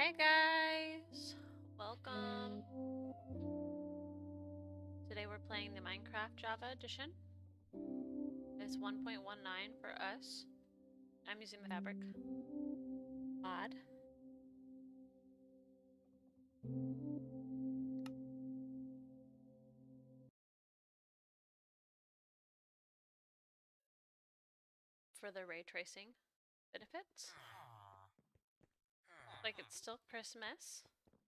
Hi guys! Welcome. Today we're playing the Minecraft Java edition. It's 1.19 for us. I'm using the fabric mod. For the ray tracing benefits. Looks like it's still Christmas.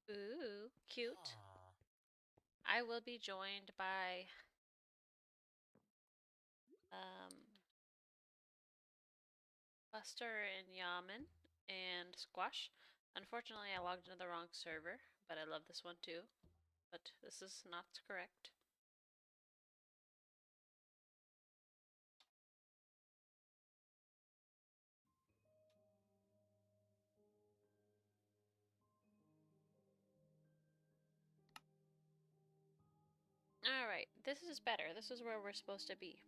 Ooh, cute. I will be joined by Buster and Yahm0n and Squash. Unfortunately, I logged into the wrong server, but I love this one too. But this is not correct. Alright, this is better. This is where we're supposed to be.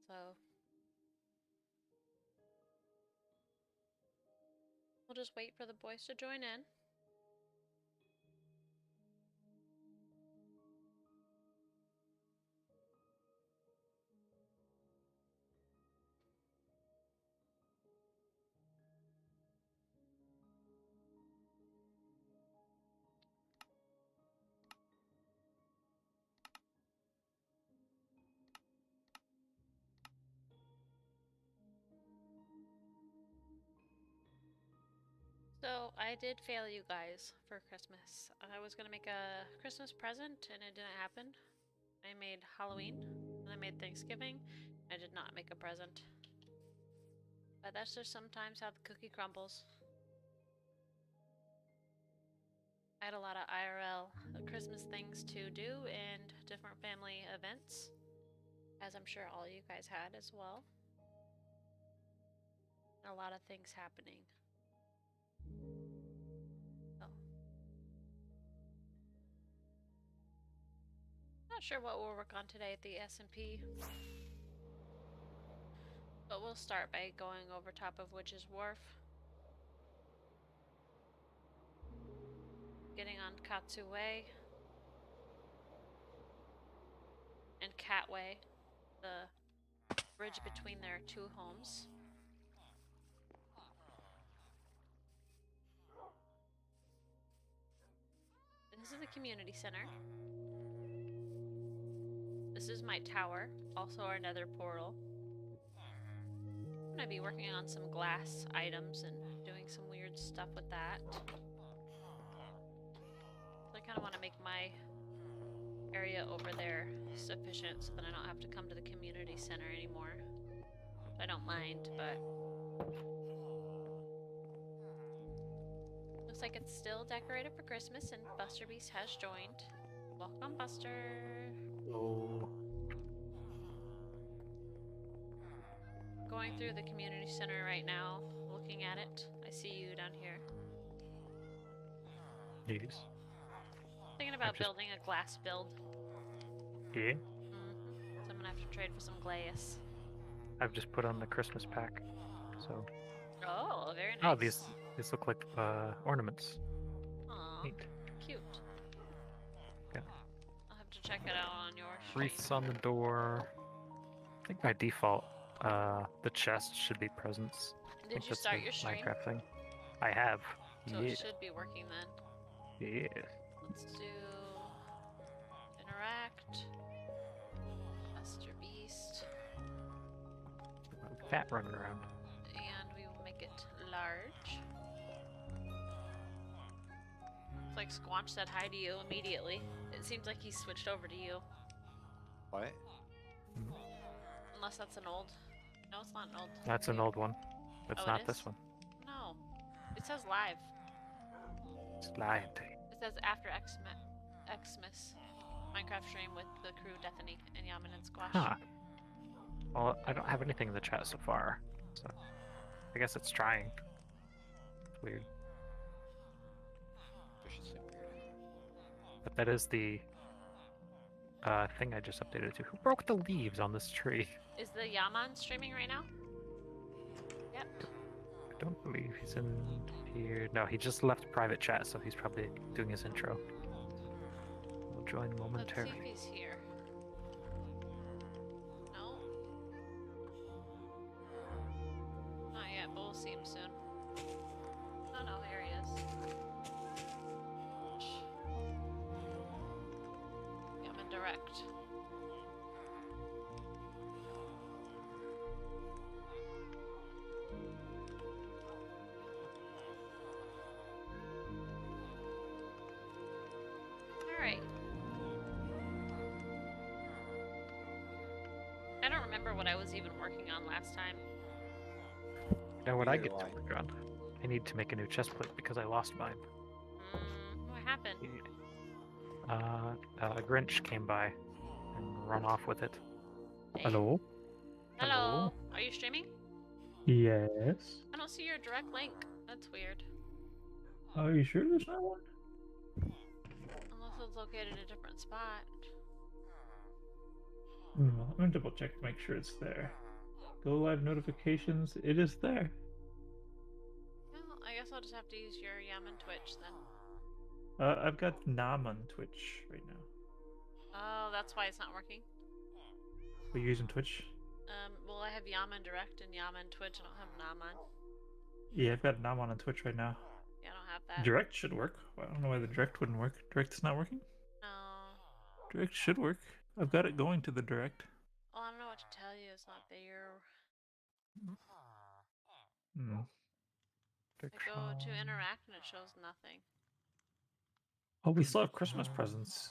So we'll just wait for the boys to join in. So I did fail you guys for Christmas. I was gonna make a Christmas present and it didn't happen. I made Halloween and I made Thanksgiving. I did not make a present. But that's just sometimes how the cookie crumbles. I had a lot of IRL Christmas things to do and different family events, as I'm sure all you guys had as well. A lot of things happening. So, not sure what we'll work on today at the SMP, but we'll start by going over top of Witch's Wharf, getting on Katsu Way and Cat Way, the bridge between their two homes. This is the community center. This is my tower, also our nether portal. I'm gonna be working on some glass items and doing some weird stuff with that. So I kind of want to make my area over there sufficient so that I don't have to come to the community center anymore. I don't mind, but looks like it's still decorated for Christmas and Buster Beast has joined. Welcome, Buster. Hello. Going through the community center right now, looking at it. I see you down here. Yes. Thinking about building a glass build. Yeah. So I'm gonna have to trade for some glass. I've just put on the Christmas pack, so. Oh, very nice. Oh, these look like ornaments. Aw, neat. Cute. Yeah. I'll have to check it out on your stream. Wreaths on the door. I think by default, the chest should be presents. Did you start your stream? Minecraft thing. I have. So it should be working then. Yeah. Let's do interact. Buster Beast. Fat running around. And we will make it large. It's like Squanch said hi to you immediately. It seems like he switched over to you. What? Unless that's an old. No, it's not an old. That's an old one. It's not this one. No. It says live. Slide. It says after Xmas Minecraft stream with the crew Deathany and Yahm0n and Squash. Huh. Well, I don't have anything in the chat so far, so I guess it's trying. It's weird. But that is the thing I just updated to. Who broke the leaves on this tree? Is the Yahm0n streaming right now? Yep. don't believe he's in here. No, he just left private chat, so he's probably doing his intro. We'll join Let's see momentarily. if he's here. No. Not yet, but we'll see him soon. Oh no, here he is. Yahm0n direct. Alright. I don't remember what I was even working on last time. Now what I Neither get do to I. work on. I need to make a new chest plate because I lost mine. What happened? Grinch came by and run off with it. Dang. Hello? Hello. Are you streaming? Yes. I don't see your direct link. That's weird. Are you sure there's not one? Unless it's located in a different spot. I'm gonna double check to make sure it's there. Go live notifications. It is there. Well, I guess I'll just have to use your Yahm0n Twitch then. I've got Nam on Twitch right now. Oh, that's why it's not working. Are you using Twitch? Well, I have Yahm0n Direct and Yahm0n Twitch. I don't have Nam on. Yeah, I've got Nam on Twitch right now. Yeah, I don't have that. Direct should work. Well, I don't know why the Direct wouldn't work. Direct is not working? No. Direct should work. I've got it going to the Direct. Well, I don't know what to tell you. It's not there. Hmm. I go to interact and it shows nothing. Oh, we still have Christmas presents.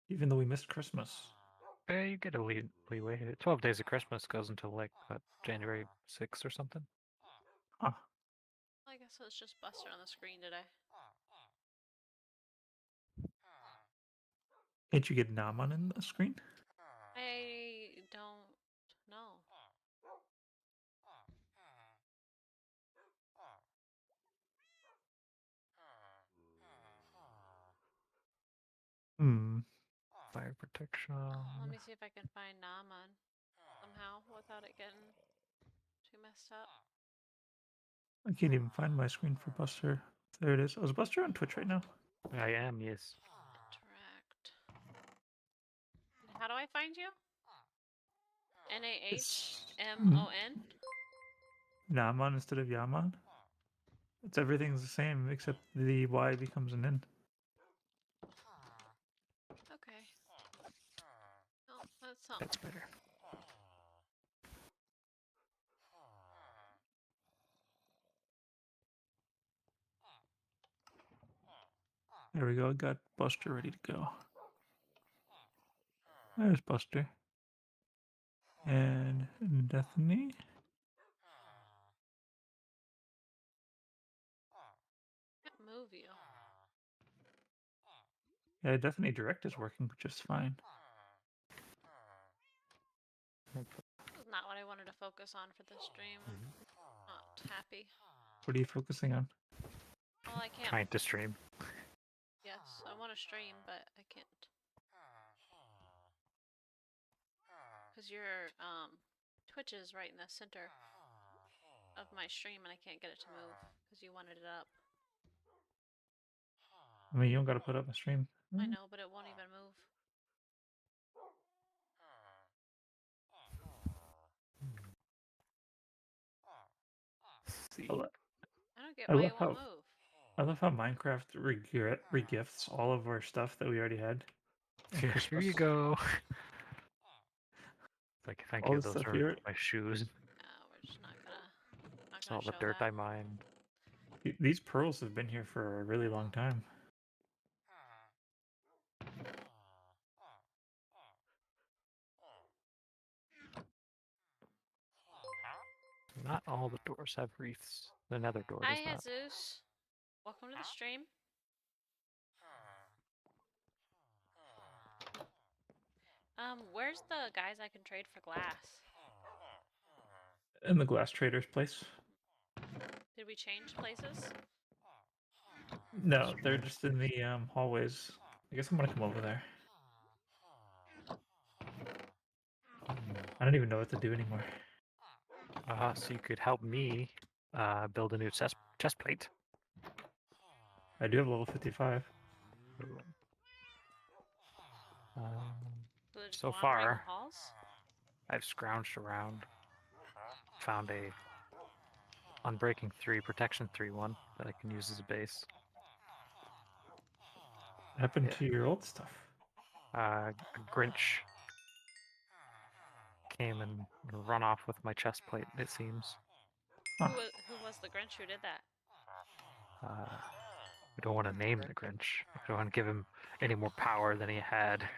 Even though we missed Christmas. Yeah, you get a leeway. 12 days of Christmas goes until like what, January 6th or something. Huh. Well, I guess it's just Buster on the screen today. Can't you get Nam on in the screen? I don't know. Fire protection. Let me see if I can find Nam somehow without it getting too messed up. I can't even find my screen for Buster. There it is. Oh, is Buster on Twitch right now? I am, yes. Interact. How do I find you? N-A-H-M-O-N? Naman instead of Yaman. It's everything's the same except the Y becomes an N. Okay. Oh, that's something. That's better. There we go. I got Buster ready to go. There's Buster. And Deathany. Can't move you. Yeah, Deathany Direct is working just fine. This is not what I wanted to focus on for this stream. I'm not happy. What are you focusing on? Well, I can't. Trying to stream. Yes, I want to stream, but I can't. Because your Twitch is right in the center of my stream, and I can't get it to move because you wanted it up. I mean, you don't got to put up a stream. I know, but it won't even move. See. I don't get I why love it won't how- move. I love how Minecraft regifts all of our stuff that we already had. on Here Christmas. you go. Like, thank All you. the Those stuff are here. my shoes. We're just not gonna It's all the show dirt that. I mined. These pearls have been here for a really long time. Not all the doors have wreaths. The nether door Hi, does not. Jesus. Welcome to the stream. Where's the guys I can trade for glass? In the glass trader's place. Did we change places? No, they're just in the hallways. I guess I'm gonna come over there. I don't even know what to do anymore. So you could help me build a new chest plate. I do have level 55. So they're just So wandering far, halls? I've scrounged around, found a Unbreaking 3, Protection 3 one that I can use as a base. What happened Yeah. to your old stuff? A Grinch came and run off with my chest plate, it seems. Huh. Who was the Grinch who did that? We don't want to name the Grinch. We don't want to give him any more power than he had.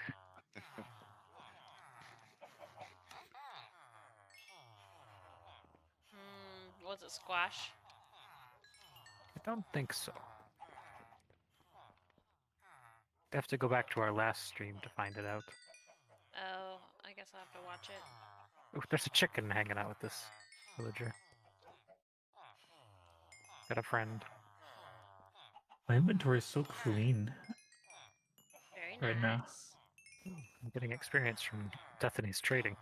Was it Squash? I don't think so. I have to go back to our last stream to find it out. Oh, I guess I'll have to watch it. Ooh, there's a chicken hanging out with this villager. Got a friend. My inventory is so clean Very right nice. now. I'm getting experience from Deathany's trading.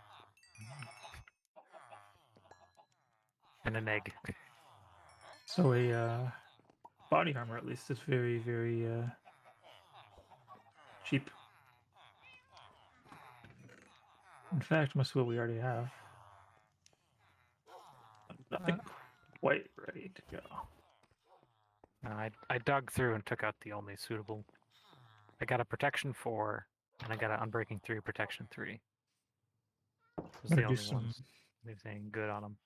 And an egg. So a body armor, at least, is very, very cheap. In fact, most of what we already have. Nothing quite ready to go. I dug through and took out the only suitable. I got a Protection 4, and I got an Unbreaking 3, Protection 3. Those are the I'm only ones. Anything good on them.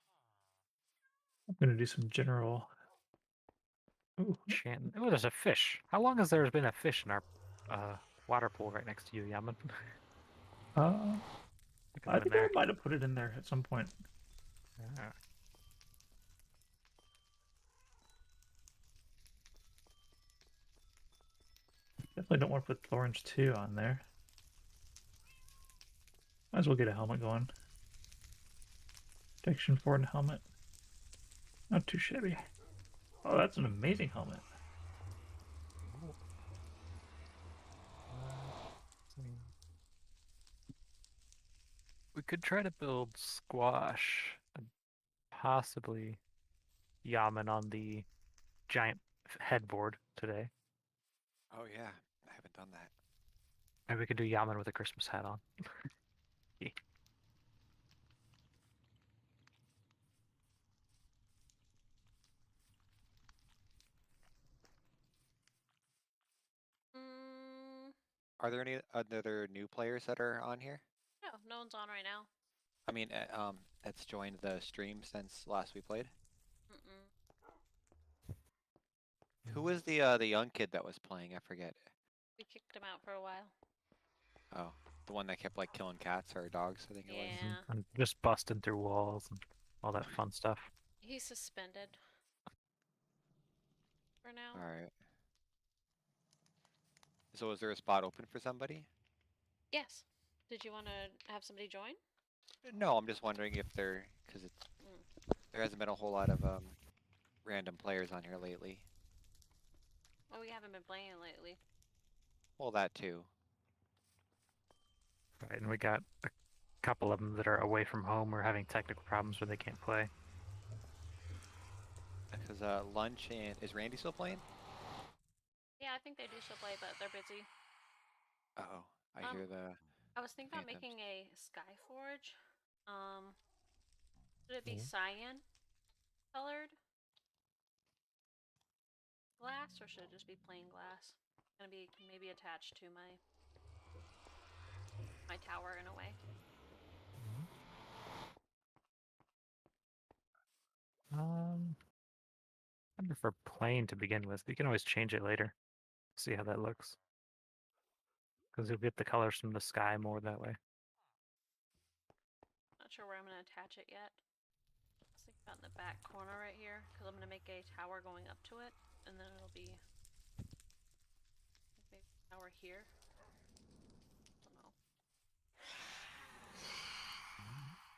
gonna do some general. Ooh, Oh, there's a fish. How long has there been a fish in our water pool right next to you, Yahm0n? I think I might have put it in there at some point. Ah. Definitely don't want to put Thorns 2 on there. Might as well get a helmet going. Protection 4 and helmet. Not too shabby. Oh, that's an amazing helmet. We could try to build Squash and possibly Yahm0n on the giant headboard today. Oh yeah, I haven't done that. Maybe we could do Yahm0n with a Christmas hat on. Yeah. Are there any other new players that are on here? No one's on right now. I mean, that's joined the stream since last we played. Who was the young kid that was playing? I forget. We kicked him out for a while. Oh, the one that kept like killing cats or dogs, I think it was. Yeah. And just busting through walls and all that fun stuff. He's suspended. For now. Alright. So is there a spot open for somebody? Yes. Did you want to have somebody join? No, I'm just wondering if there hasn't been a whole lot of random players on here lately. Well, we haven't been playing lately. Well, that too. Right, and we got a couple of them that are away from home or having technical problems where they can't play. Because Lunch and is Randy still playing? Yeah, I think they do still play, but they're busy. Uh-oh, I hear the. I was thinking about phantoms. making a Sky Forge. Should it be cyan colored glass, or should it just be plain glass? It's gonna be maybe attached to my tower in a way. I prefer plain to begin with. You can always change it later. See how that looks. Because you'll get the colors from the sky more that way. Not sure where I'm gonna attach it yet. Let's think about in the back corner right here, because I'm gonna make a tower going up to it, and then it'll be maybe a tower here. I don't know.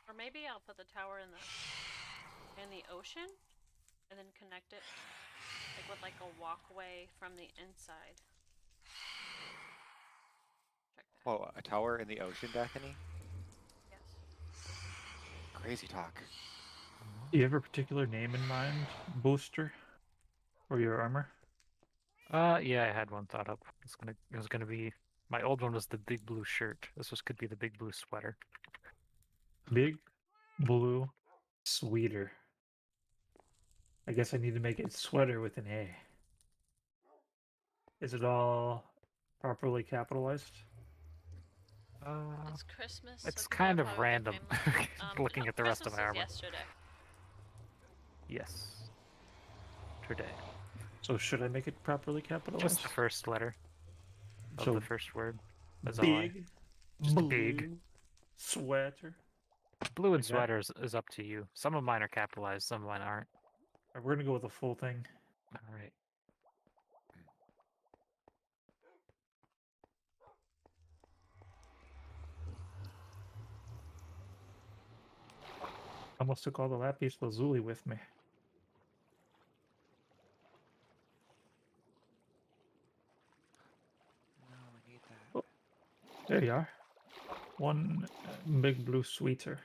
Or maybe I'll put the tower in the ocean, and then connect it like with like a walkway from the inside. Check that. Oh, a tower in the ocean, Deathany? Yes. Crazy talk. Do you have a particular name in mind, Booster? Or your armor? Yeah, I had one thought up. It was gonna be, my old one was the big blue shirt. Could be the big blue sweater. Big, blue, sweeter. I guess I need to make it sweater with an A. Is it all properly capitalized? It's Christmas. It's so people are kind of probably with their random. family. Looking no, at the rest of Christmas my was armor. yesterday. Yes. Today. So should I make it properly capitalized? Just the first letter of So the first word. That's all I. big, Just blue, big. sweater. Blue and Like that? sweaters is up to you. Some of mine are capitalized, some of mine aren't. Alright, we're gonna go with the full thing. All right. Almost took all the lapis lazuli with me. No, we need that. There you are. One big blue sweeter.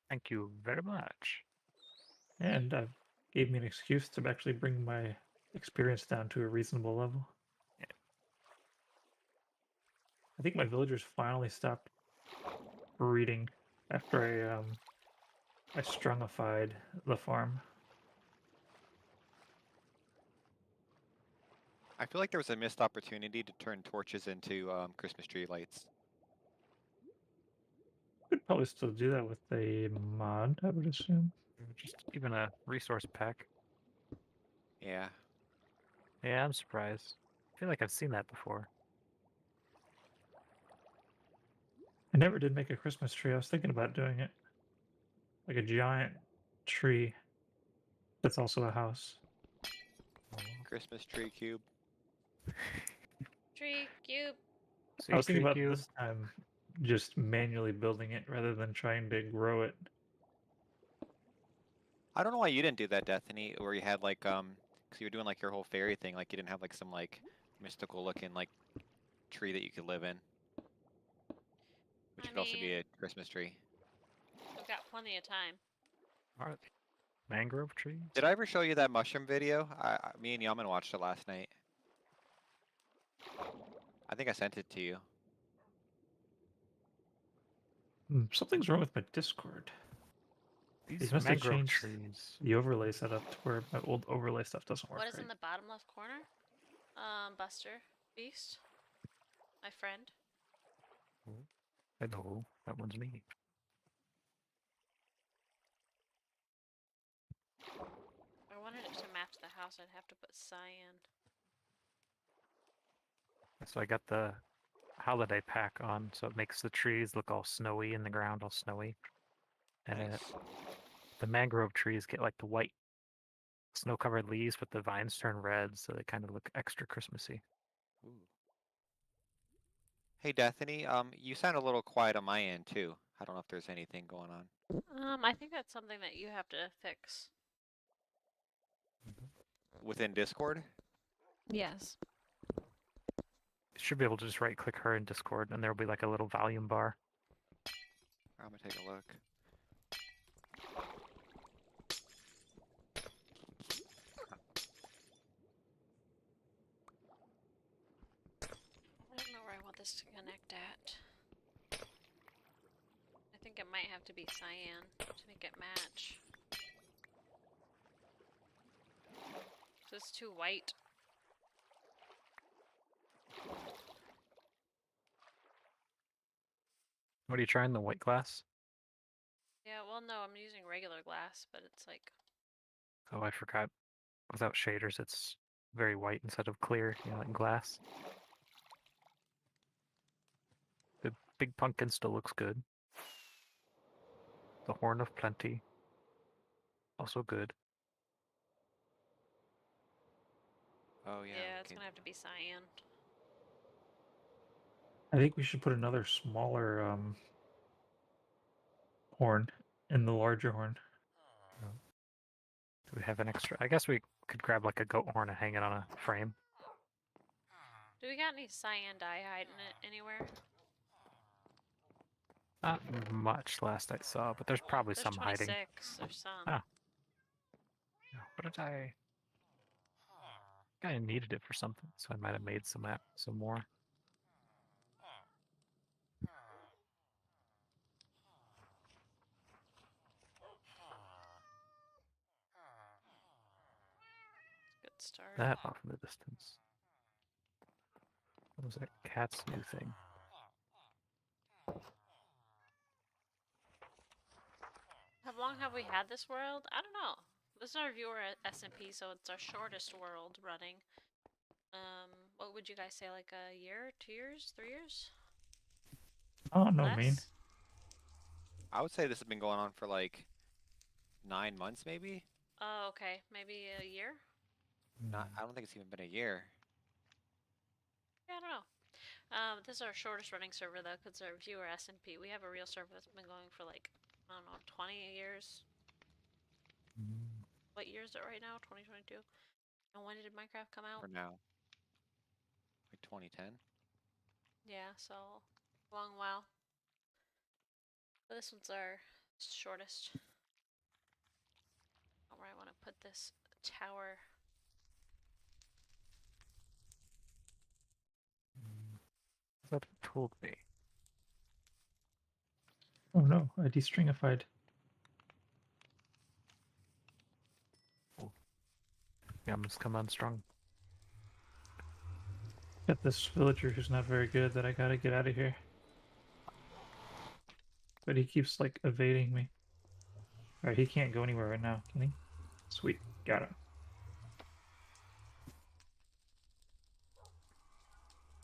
Thank you very much. And gave me an excuse to actually bring my experience down to a reasonable level. Yeah. I think my villagers finally stopped breeding after I strungified the farm. I feel like there was a missed opportunity to turn torches into Christmas tree lights. Could probably still do that with a mod, I would assume. Just even a resource pack. Yeah. Yeah, I'm surprised. I feel like I've seen that before. I never did make a Christmas tree. I was thinking about doing it. Like a giant tree that's also a house. Christmas tree cube. Tree cube. See, I was thinking tree about cube. this time just manually building it rather than trying to grow it. I don't know why you didn't do that, Deathany, where you had like because you were doing like your whole fairy thing, like you didn't have like some like mystical looking like tree that you could live in, which I could also be mean- a Christmas tree. We've got plenty of time. Are they mangrove trees? Did I ever show you that mushroom video? Me and Yahm0n watched it last night. I think I sent it to you. Something's wrong with my Discord. These must have mangrove changed trees. the overlay setup to where my old overlay stuff doesn't work What is right. in the bottom left corner? Buster. Beast. My friend. Hello, that one's me. If I wanted it to match the house, I'd have to put cyan. So I got the holiday pack on, so it makes the trees look all snowy and the ground all snowy. And Nice. the mangrove trees get like the white snow-covered leaves, but the vines turn red, so they kind of look extra Christmassy. Ooh. Hey, Deathany, you sound a little quiet on my end too. I don't know if there's anything going on. I think that's something that you have to fix. Within Discord? Yes. You should be able to just right-click her in Discord, and there'll be like a little volume bar. I'm gonna take a look. I don't know where I want this to connect at. I think it might have to be cyan to make it match. So it's too white. What are you trying, the white glass? Yeah, well, no, I'm using regular glass, but it's like... Oh, I forgot. Without shaders, it's very white instead of clear, like glass. The big pumpkin still looks good. The horn of plenty. Also good. Oh yeah. Yeah, it's okay. gonna have to be cyan. I think we should put another smaller horn in the larger horn. Do we have an extra? I guess we could grab like a goat horn and hang it on a frame. Do we got any cyan dye hiding it anywhere? Not much last I saw, but there's probably There's some hiding. 26. There's some. Ah. Yeah, what did I? I needed it for something, so I might have made some more. Good start. That off in the distance. What was that cat's new thing? How long have we had this world? I don't know. This is our viewer at SMP, so it's our shortest world running. What would you guys say, like a year, 2 years, 3 years? Oh no, Less? mean. I would say this has been going on for like 9 months, maybe. Oh, okay. Maybe a year? I don't think it's even been a year. Yeah, I don't know. This is our shortest running server though, because our viewer SMP. We have a real server that's been going for like, I don't know, 20 years. What year is it right now? 2022? And when did Minecraft come out? For now. Like 2010. Yeah, so long while. But this one's our shortest. Where I want to put this tower. That told me. Oh no, I destringified. Yahm0n's come on strong. Got this villager who's not very good that I gotta get out of here. But he keeps like evading me. Alright, he can't go anywhere right now, can he? Sweet, got him.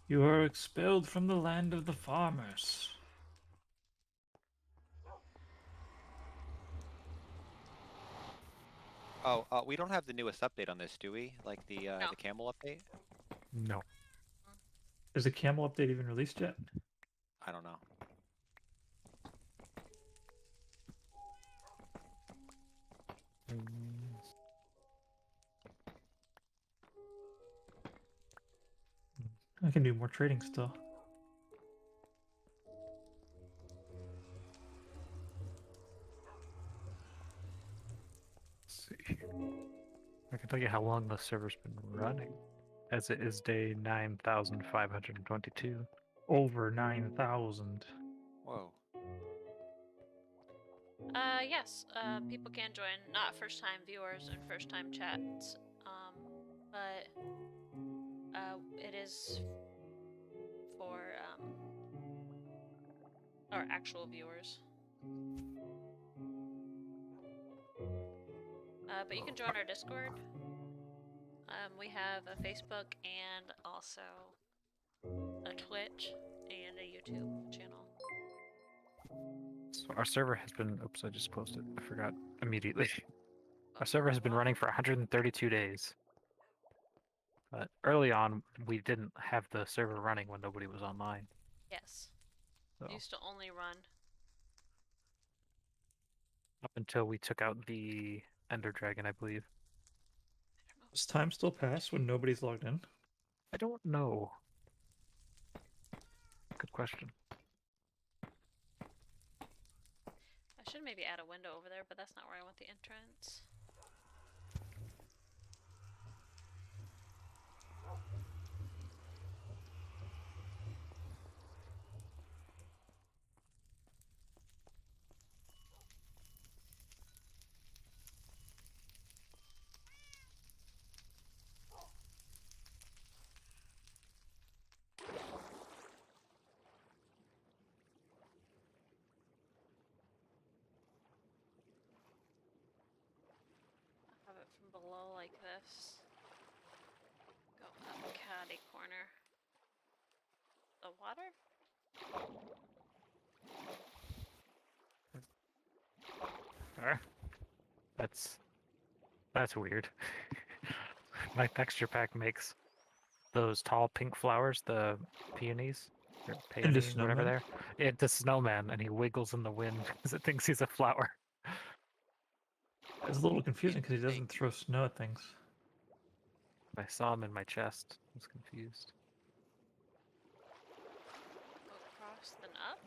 You are expelled from the land of the farmers. Oh, we don't have the newest update on this, do we? Like the No. the camel update? No. Is the camel update even released yet? I don't know. I can do more trading still. Let's see. I can tell you how long the server's been running, as it is day 9,522. Over 9,000. Whoa. Yes, people can join, not first time viewers and first time chats, but, it is for, our actual viewers. But you can join our Discord. We have a Facebook and also a Twitch and a YouTube channel. So our server has been. Oops, I just closed it. I forgot immediately. Our server has been running for 132 days. But early on, we didn't have the server running when nobody was online. Yes. So It used to only run. up until we took out the Ender Dragon, I believe. Does time still pass when nobody's logged in? I don't know. Good question. I should maybe add a window over there, but that's not where I want the entrance. Have it from below like this. Go up caddy corner. The water? That's weird. My texture pack makes those tall pink flowers, the peonies, or peony, whatever snowman? they're. It's a snowman, and he wiggles in the wind because it thinks he's a flower. It's a little confusing because he doesn't throw snow at things. I saw him in my chest. I was confused. Go across, then up?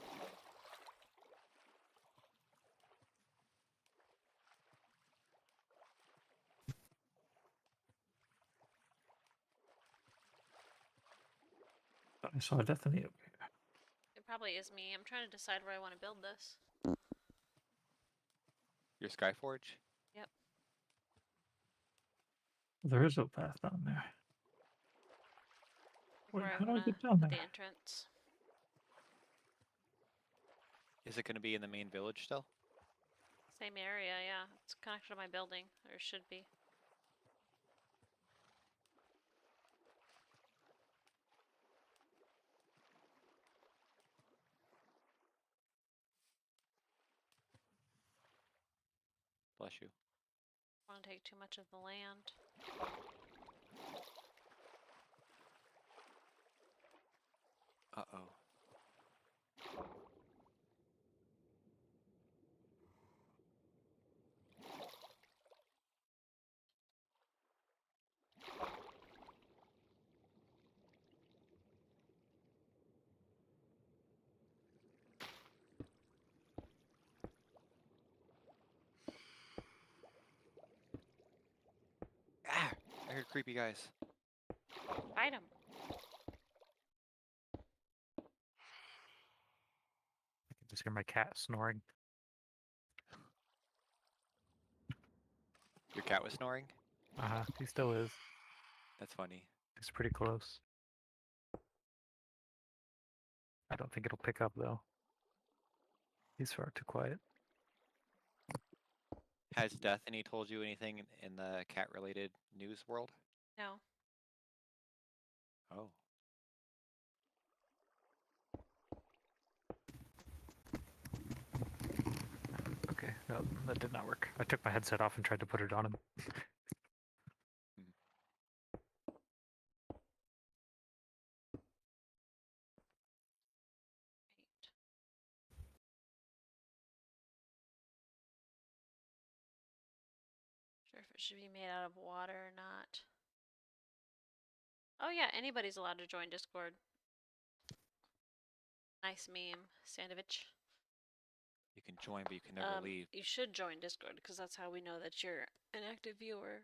I saw Deathany up here. It probably is me. I'm trying to decide where I want to build this. Your Skyforge? There is a path down there. Wait, Where I how do I want to get down put there? the entrance. Is it going to be in the main village still? Same area, yeah. It's connected to my building, or should be. Bless you. I don't want to take too much of the land. Uh-oh. Ah! I heard creepy guys. Fight him. I can just hear my cat snoring. Your cat was snoring? He still is. That's funny. He's pretty close. I don't think it'll pick up though. He's far too quiet. Has Deathany told you anything in the cat-related news world? No. Oh. Okay, no, that did not work. I took my headset off and tried to put it on him. Right. Sure if it should be made out of water or not. Oh yeah, anybody's allowed to join Discord. Nice meme, Sandovich. You can join, but you can never leave. You should join Discord because that's how we know that you're an active viewer.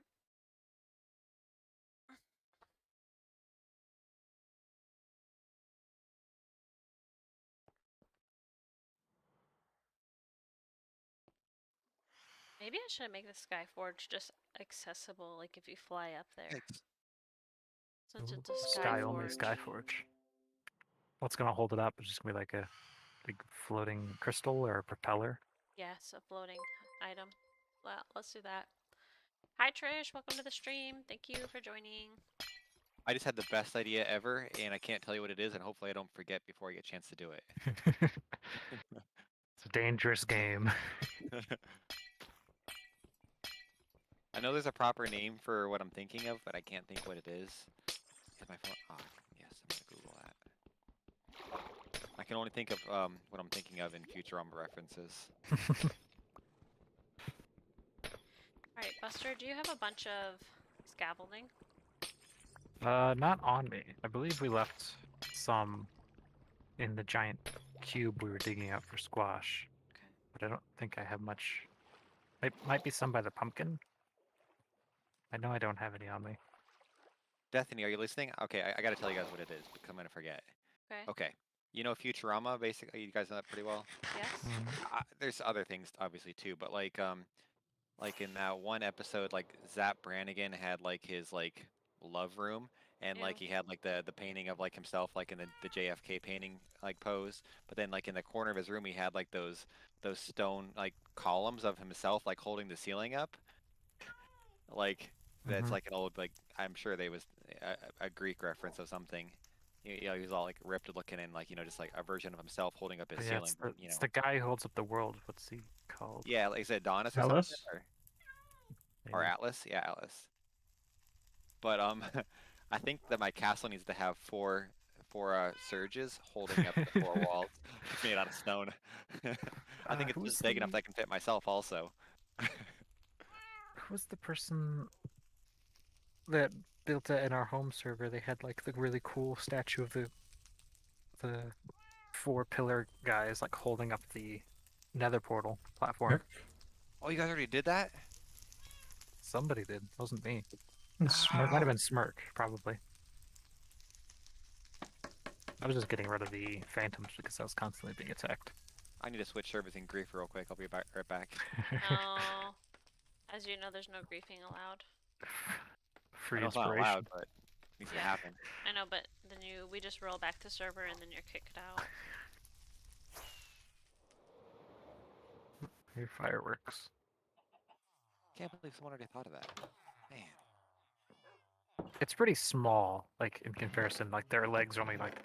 Maybe I should make the Skyforge just accessible, like if you fly up there. Thanks. Since Ooh, it's a Sky only Skyforge. Skyforge. What's gonna hold it up? It's just gonna be like a big floating crystal or a propeller. Yes, a floating item. Well, let's do that. Hi Trish, welcome to the stream. Thank you for joining. I just had the best idea ever, and I can't tell you what it is, and hopefully I don't forget before I get a chance to do it. It's a dangerous game. I know there's a proper name for what I'm thinking of, but I can't think what it is. Is my phone? Oh, yes, I'm gonna Google that. I can only think of what I'm thinking of in Futurama references. Alright, Buster, do you have a bunch of scaffolding? Not on me. I believe we left some in the giant cube we were digging out for squash. Okay. But I don't think I have much. Might be some by the pumpkin. I know I don't have any on me. Deathany, are you listening? Okay, I gotta tell you guys what it is because I'm gonna forget. Okay. Okay, you know Futurama, basically. You guys know that pretty well. Yes? There's other things obviously too, but like in that one episode, like Zap Brannigan had like his like love room, and like Ew. he had like the painting of like himself like in the JFK painting like pose, but then like in the corner of his room he had like those stone like columns of himself like holding the ceiling up, like that's like an old like I'm sure they was a Greek reference of something. You know, he was all like ripped looking and like just like a version of himself holding up his Yeah, ceiling. it's the guy who holds up the world. What's he called? Yeah, like is it Adonis or Atlas? something? Or Maybe. Atlas? Yeah, Atlas. But I think that my castle needs to have four surges holding up the four walls. It's made out of stone. I think it's who's just big enough the- that I can fit myself also. Who was the person that built it in our home server? They had like the really cool statue of the 4-pillar guys like holding up the nether portal platform. Yep. Oh, you guys already did that? Somebody did. Wasn't me. It's It might have been Smirk, probably. I was just getting rid of the phantoms because I was constantly being attacked. I need to switch servers in grief real quick. I'll be right back. No. As you know, there's no griefing allowed. Free I know it's not inspiration. allowed, but it needs to happen. I know, but then we just roll back to server and then you're kicked out. Your fireworks. Can't believe someone already thought of that. Man. It's pretty small, like in comparison. Like their legs are only like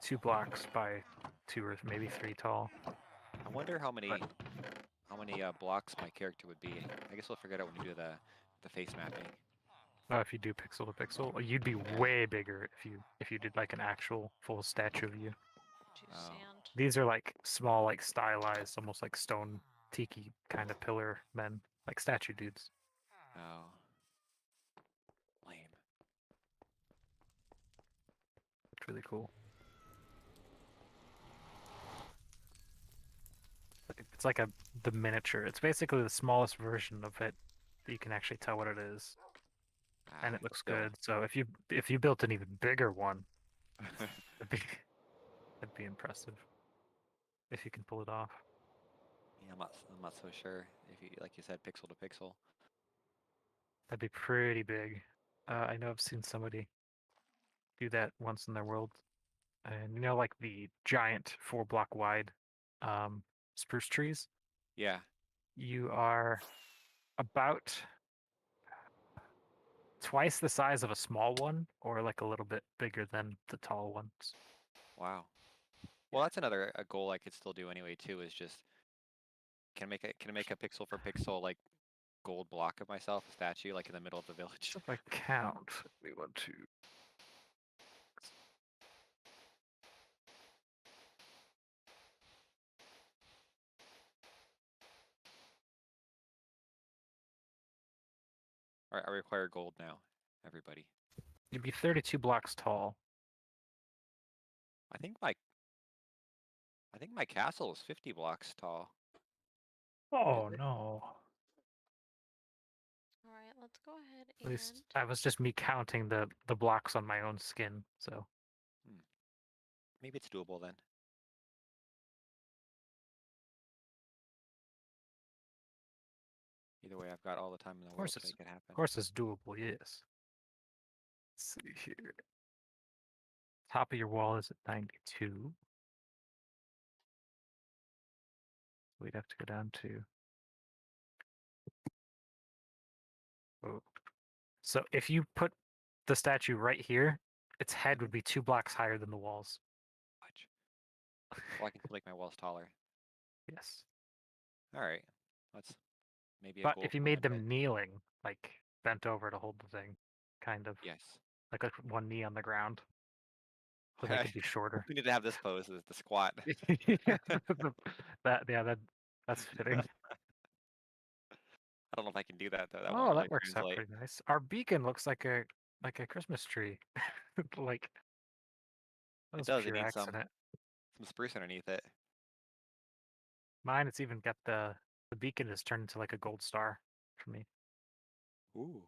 2 blocks by 2 or maybe 3 tall. I wonder how many blocks my character would be. I guess we'll figure it out when you do the face mapping. Oh, if you do pixel to pixel, you'd be way bigger if you did like an actual full statue of you. Sand. These are like small, like stylized, almost like stone tiki kind of pillar men, like statue dudes. Oh. Lame. It's really cool. It's like the miniature. It's basically the smallest version of it that you can actually tell what it is, and it looks Still. good. So if you built an even bigger one, it'd be impressive if you can pull it off. Yeah, I'm not so sure. If you, like you said, pixel to pixel. That'd be pretty big. I know I've seen somebody do that once in their world, and you know, like the giant 4-block wide spruce trees. Yeah. You are about twice the size of a small one, or like a little bit bigger than the tall ones. Wow. Well, that's another a goal I could still do anyway too. Is just can I make a pixel for pixel like gold block of myself, a statue like in the middle of the village. So if I count, we want to. All right, I require gold now, everybody. You'd be 32 blocks tall. I think my castle is 50 blocks tall. Oh no. Alright, let's go ahead At and... least that was just me counting the blocks on my own skin. So Maybe it's doable then. Either way, I've got all the time in the world to make it happen. Of course, it's doable. Yes. Let's see here. Top of your wall is at 92. We'd have to go down to. Oh. So if you put the statue right here, its head would be 2 blocks higher than the walls. Well, I can still make my walls taller. Yes. All right, that's maybe a But goal if you for made one day. them kneeling, like bent over to hold the thing, kind of. Yes. Like one knee on the ground. So they could be shorter. We need to have this pose as the squat. That's fitting. I don't know if I can do that though. That Oh, won't that really works out translate. pretty nice. Our beacon looks like a Christmas tree. Like that was It does. It pure needs some accident. spruce underneath it. Mine, it's even got the beacon is turned into like a gold star for me. Ooh.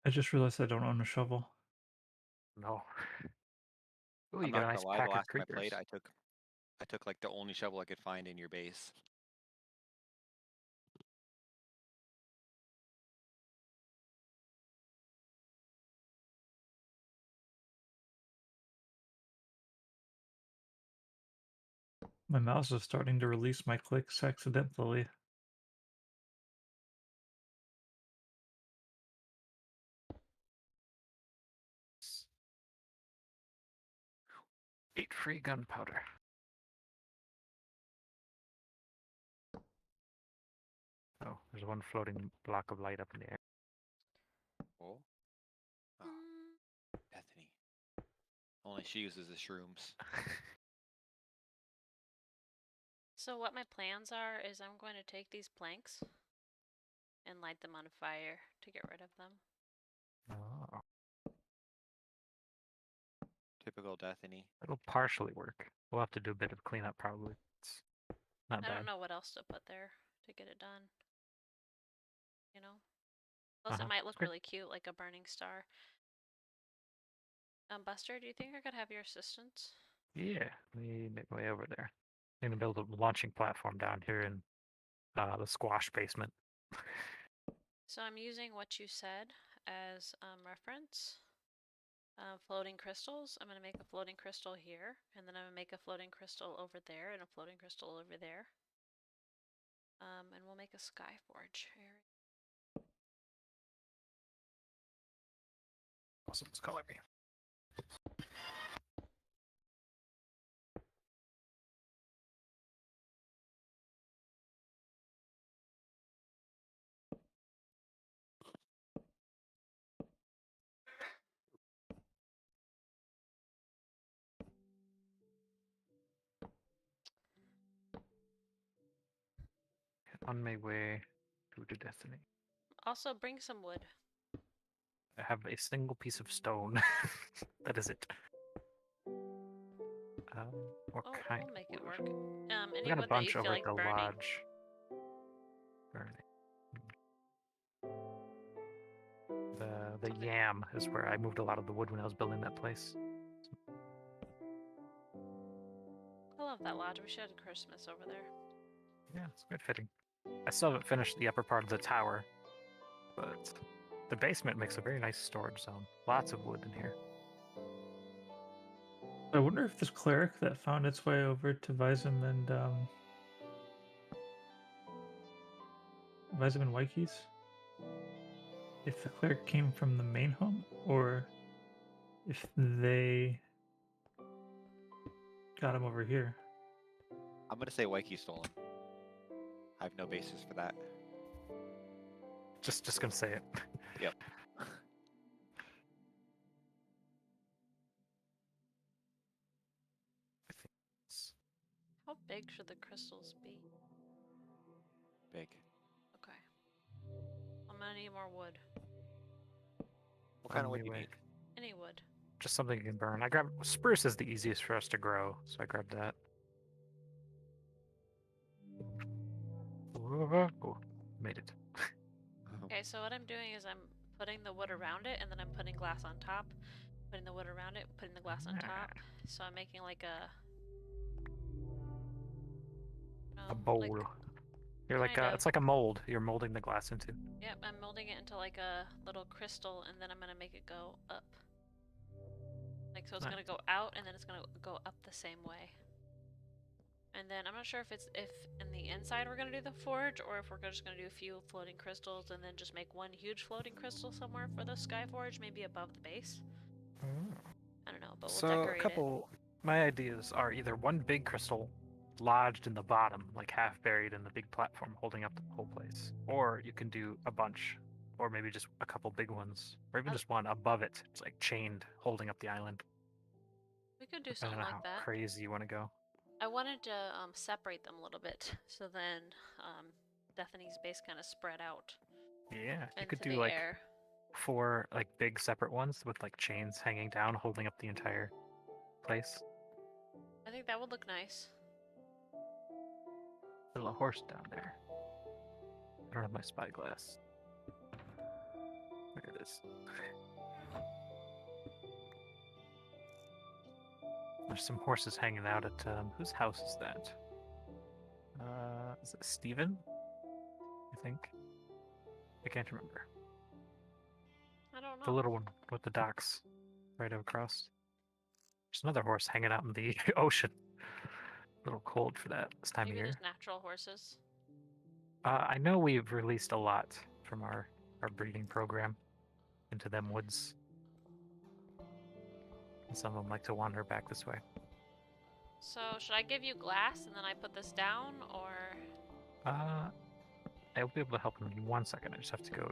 I just realized I don't own a shovel. No. Ooh, I'm you got not a gonna nice lie. pack The of last time I creepers. played, I took like the only shovel I could find in your base. My mouse is starting to release my clicks accidentally. Eight free gunpowder. Oh, there's one floating block of light up in the air. Oh. Deathany. Only she uses the shrooms. So what my plans are is I'm going to take these planks and light them on fire to get rid of them. Oh. Typical Deathany. It'll partially work. We'll have to do a bit of cleanup probably. It's not I bad. don't know what else to put there to get it done. You know? Plus it might look really cute, like a burning star. Buster, do you think I could have your assistance? Yeah, let me make my way over there. I'm gonna build a launching platform down here in the squash basement. So I'm using what you said as reference. Floating crystals. I'm going to make a floating crystal here, and then I'm going to make a floating crystal over there, and a floating crystal over there. And we'll make a sky forge here. Someone's calling me. On my way to the Deathany. Also, bring some wood. I have a single piece of stone. That is it. What kind We'll make of it wood? work. We Any got a wood that you bunch feel over like at the burning. lodge. Burning. The Yahm is where I moved a lot of the wood when I was building that place. I love that lodge. We should have Christmas over there. Yeah, it's quite fitting. I still haven't finished the upper part of the tower, but the basement makes a very nice storage zone. Lots of wood in here. I wonder if this cleric that found its way over to vyzim and Wikeey's, if the cleric came from the main home or if they got him over here. I'm gonna say Wikeeyy stole him. I have no basis for that. Just gonna say it. Yep. How big should the crystals be? Big. Okay. I'm gonna need more wood. What kind of On wood my do you way. need? Any wood. Just something you can burn. I grabbed spruce is the easiest for us to grow, so I grabbed that. Oh, made it. Okay, so what I'm doing is I'm putting the wood around it, and then I'm putting glass on top. Putting the wood around it, putting the glass on top. So I'm making like a... A bowl. Like, You're like kind of. it's like a mold. You're molding the glass into. Yep, I'm molding it into like a little crystal, and then I'm gonna make it go up. Like, so it's gonna go out, and then it's gonna go up the same way. And then I'm not sure if in the inside we're gonna do the forge, or if we're just gonna do a few floating crystals, and then just make one huge floating crystal somewhere for the sky forge, maybe above the base. I don't know, but we'll decorate it. My ideas are either one big crystal lodged in the bottom, like half buried in the big platform holding up the whole place, or you can do a bunch, or maybe just a couple big ones, or even just one above it. It's like chained, holding up the island. We could do I something don't know like how that. crazy you want to go. I wanted to separate them a little bit, so then Deathany's base kind of spread out. Yeah, you could into do the like air. 4 like big separate ones with like chains hanging down, holding up the entire place. I think that would look nice. There's a horse down there. I don't have my spyglass. There it is. There's some horses hanging out at whose house is that? Is it Steven? I think. I can't remember. I don't know. The little one with the docks right across. There's another horse hanging out in the ocean. A little cold for that this time Maybe of year. there's natural horses. I know we've released a lot from our breeding program into them woods. And some of them like to wander back this way. So should I give you glass and then I put this down, or? I'll be able to help in 1 second. I just have to go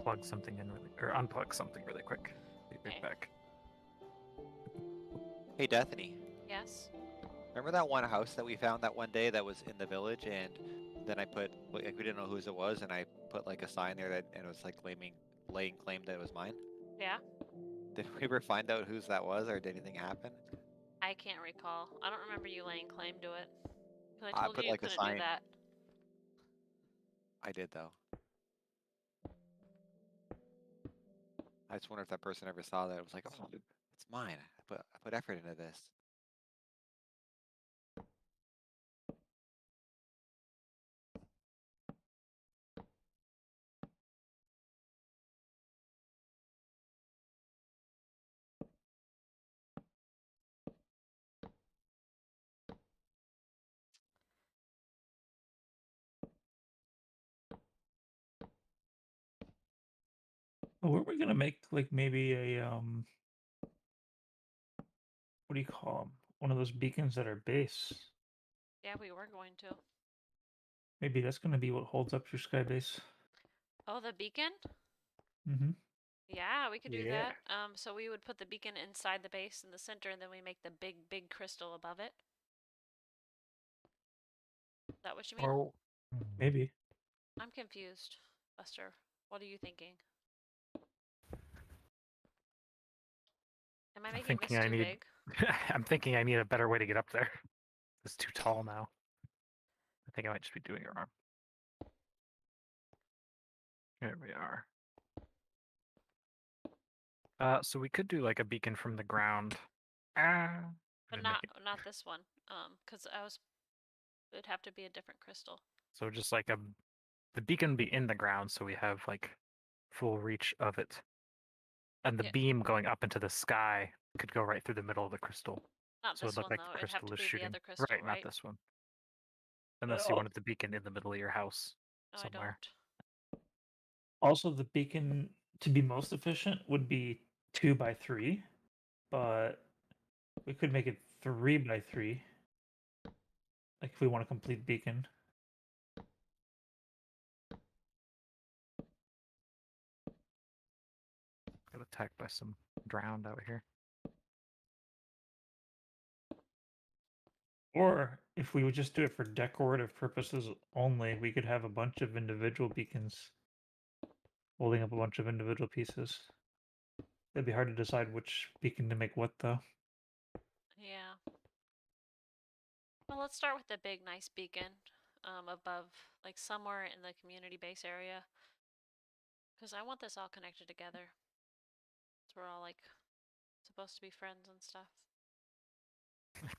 plug something in or unplug something really quick. Be right back. Hey, Deathany. Yes. Remember that one house that we found that one day that was in the village, and then I put like we didn't know whose it was, and I put like a sign there that and it was like laying claim that it was mine. Yeah. Did we ever find out whose that was, or did anything happen? I can't recall. I don't remember you laying claim to it. Because I I told put you like a couldn't do sign. that. I did though. I just wonder if that person ever saw that. It was like, oh, It's mine. I put effort into this. Oh, weren't we gonna make like maybe a what do you call them? One of those beacons at our base. Yeah, we were going to. Maybe that's gonna be what holds up your sky base. Oh, the beacon? Mm-hmm. Yeah, we could do Yeah. that. So we would put the beacon inside the base in the center, and then we make the big crystal above it. Is that what you mean? Or Maybe. I'm confused, Buster. What are you thinking? Am I I'm making this thinking I too need. big? I'm thinking I need a better way to get up there. It's too tall now. I think I might just be doing it wrong. There we are. So we could do like a beacon from the ground. But And not make it, not this one. Because it'd have to be a different crystal. so just like the beacon would be in the ground, so we have like full reach of it. And the Yeah. beam going up into the sky could go right through the middle of the crystal. Not So this it'd look one like though. the It'd have crystal to is be the shooting. other crystal, Right, not right? this one. Unless you wanted the beacon in the middle of your house No, somewhere. I don't. Also, the beacon to be most efficient would be 2x3, but we could make it 3x3. Like if we want a complete beacon. Got attacked by some drowned out here. Or if we would just do it for decorative purposes only, we could have a bunch of individual beacons holding up a bunch of individual pieces. It'd be hard to decide which beacon to make what, though. Yeah. Well, let's start with the big, nice beacon above, like somewhere in the community base area. Because I want this all connected together. So we're all like supposed to be friends and stuff.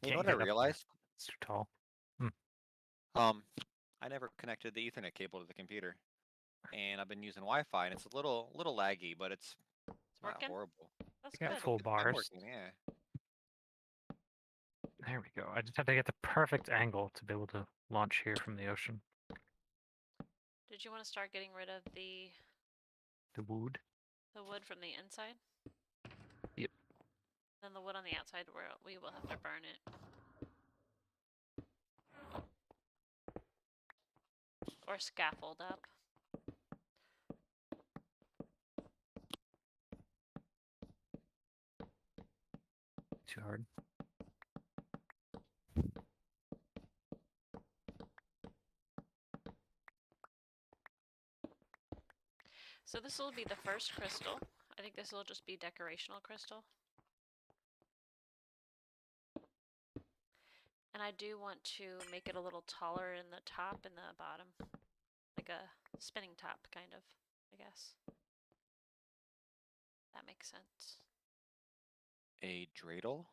You know Can't what I get up there. realized? It's too tall. I never connected the Ethernet cable to the computer, and I've been using Wi-Fi, and it's a little laggy, but it's It's not working? horrible. That's You got good. full It's been bars. working, yeah. There we go. I just have to get the perfect angle to be able to launch here from the ocean. Did you want to start getting rid of the wood. wood from the inside? Yep. Then the wood on the outside, where we will have to burn it. Or scaffold up. Too hard. So this will be the first crystal. I think this will just be decorational crystal. And I do want to make it a little taller in the top and the bottom. Like a spinning top, kind of, I guess. That makes sense. A dreidel?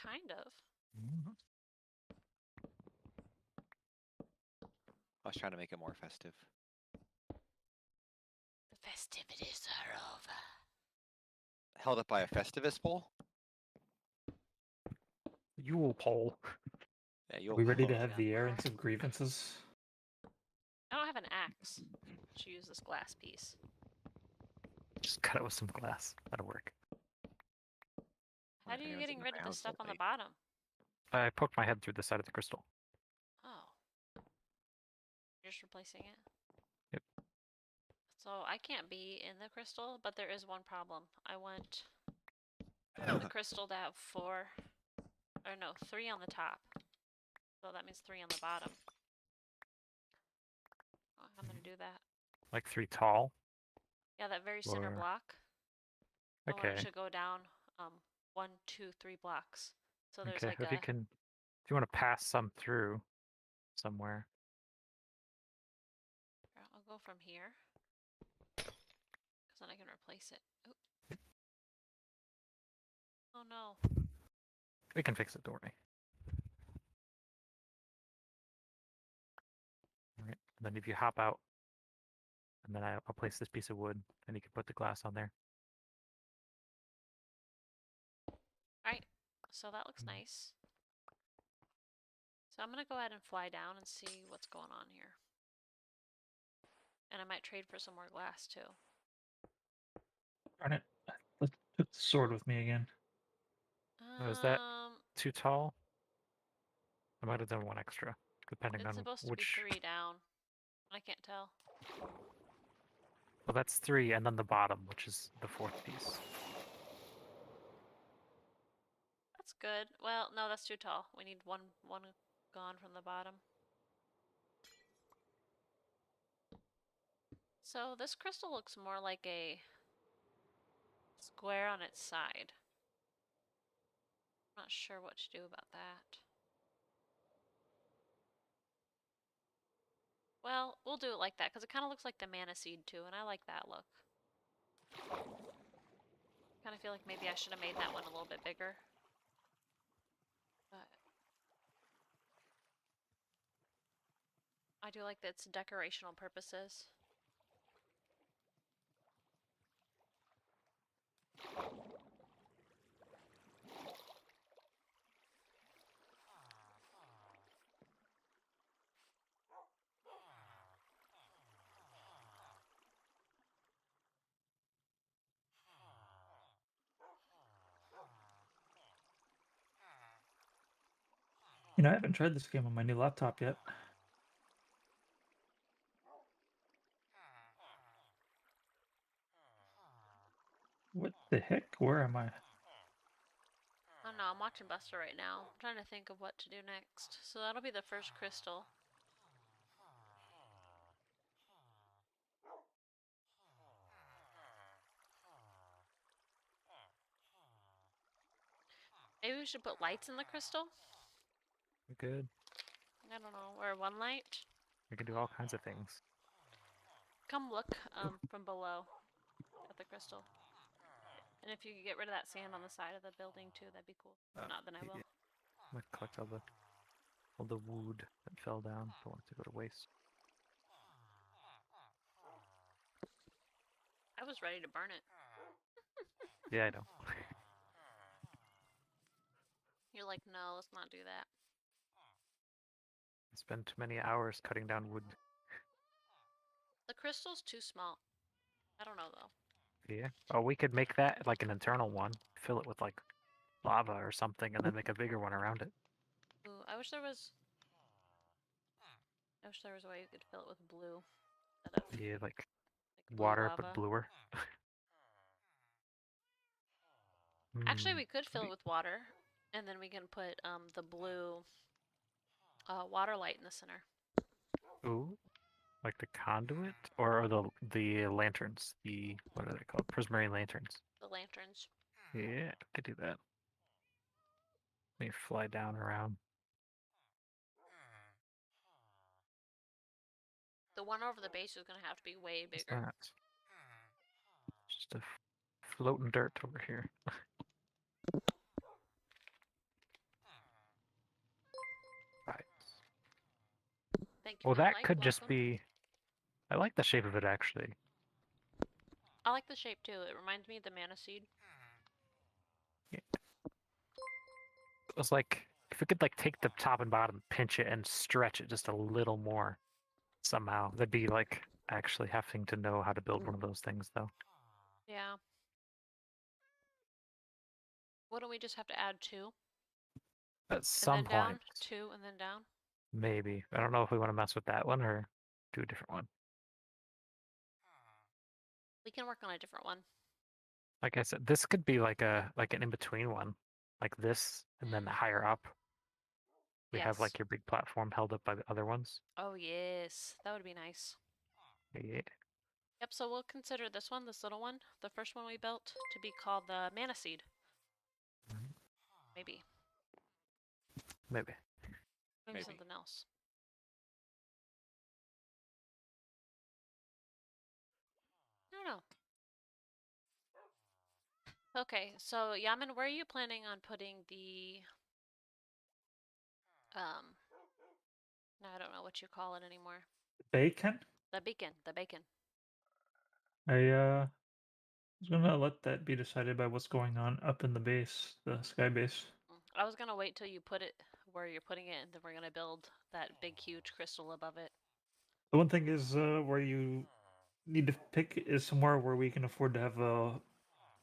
Kind of. I was trying to make it more festive. The festivities are over. Held up by a Festivus pole? Yule pole. Yeah, Are you'll we ready to Yeah. have the errands of grievances? I don't have an axe to use this glass piece. Just cut it with some glass. That'll work. How are you getting rid of the stuff on the bottom? I poked my head through the side of the crystal. Oh. You're just replacing it? Yep. So I can't be in the crystal, but there is one problem. I want the crystal to have 3 on the top. So that means 3 on the bottom. Oh, I'm gonna do that. Like 3 tall. Yeah, that very center Or- block. I want Okay. it to go down 1, 2, 3 blocks. So there's Okay. like If a... you want to pass some through somewhere. I'll go from here. Because then I can replace it. Oop. Oh no. We can fix it, don't worry. Alright, then if you hop out, and then I'll place this piece of wood, and you can put the glass on there. Alright, so that looks nice. So I'm gonna go ahead and fly down and see what's going on here. And I might trade for some more glass too. Darn it. I took the sword with me again. Oh, is that too tall? I might have done one extra, depending It's on supposed to be which... 3 down. I can't tell. Well, that's 3, and then the bottom, which is the 4th piece. That's good. Well, no, that's too tall. We need one gone from the bottom. So this crystal looks more like a square on its side. I'm not sure what to do about that. Well, we'll do it like that, because it kind of looks like the mana seed too, and I like that look. Kind of feel like maybe I should have made that one a little bit bigger. But I do like that it's decorational purposes. You know, I haven't tried this game on my new laptop yet. What the heck? Where am I? I don't know, I'm watching Buster right now. I'm trying to think of what to do next. So that'll be the first crystal. Maybe we should put lights in the crystal? We could. I don't know, or one light? We can do all kinds of things. Come look from below at the crystal. And if you could get rid of that sand on the side of the building too, that'd be cool. If not, then I will. I'm gonna collect all the wood that fell down. Don't want it to go to waste. I was ready to burn it. Yeah, I know. You're like, no, let's not do that. I spend too many hours cutting down wood. The crystal's too small. I don't know though. Yeah. Oh, we could make that like an internal one. Fill it with like lava or something, and then make a bigger one around it. Ooh, I wish there was a way you could fill it with blue instead of Yeah, like blue water, lava. but bluer. Actually, we could fill it with water, and then we can put the blue water light in the center. Ooh, like the conduit or the lanterns. The what are they called? Prismarine lanterns. The lanterns. Yeah, I could do that. Let me fly down around. The one over the base is gonna have to be way What's bigger. that? Just a floating dirt over here. Right. Thank you. Well, for the that light. could just Welcome. be. I like the shape of it actually. I like the shape too. It reminds me of the mana seed. Yeah. It was like if we could like take the top and bottom, pinch it, and stretch it just a little more somehow. That'd be like actually having to know how to build one of those things, though. Yeah. Wouldn't we just have to add 2? At some and then down, point, 2, and then down? maybe. I don't know if we want to mess with that one or do a different one. We can work on a different one. Like I said, this could be like an in-between one, like this, and then higher up. We have like your big platform held up by the other ones. Oh yes, that would be nice. Yeah. Yep, so we'll consider this one, this little one, the first one we built, to be called the mana seed. Maybe. Maybe. Maybe something else. I don't know. Okay, so Yahm0n, where are you planning on putting the I don't know what you call it anymore. Bacon? The beacon, the bacon. I was gonna let that be decided by what's going on up in the base, the sky base. I was gonna wait till you put it where you're putting it, and then we're gonna build that big, huge crystal above it. The one thing is where you need to pick is somewhere where we can afford to have a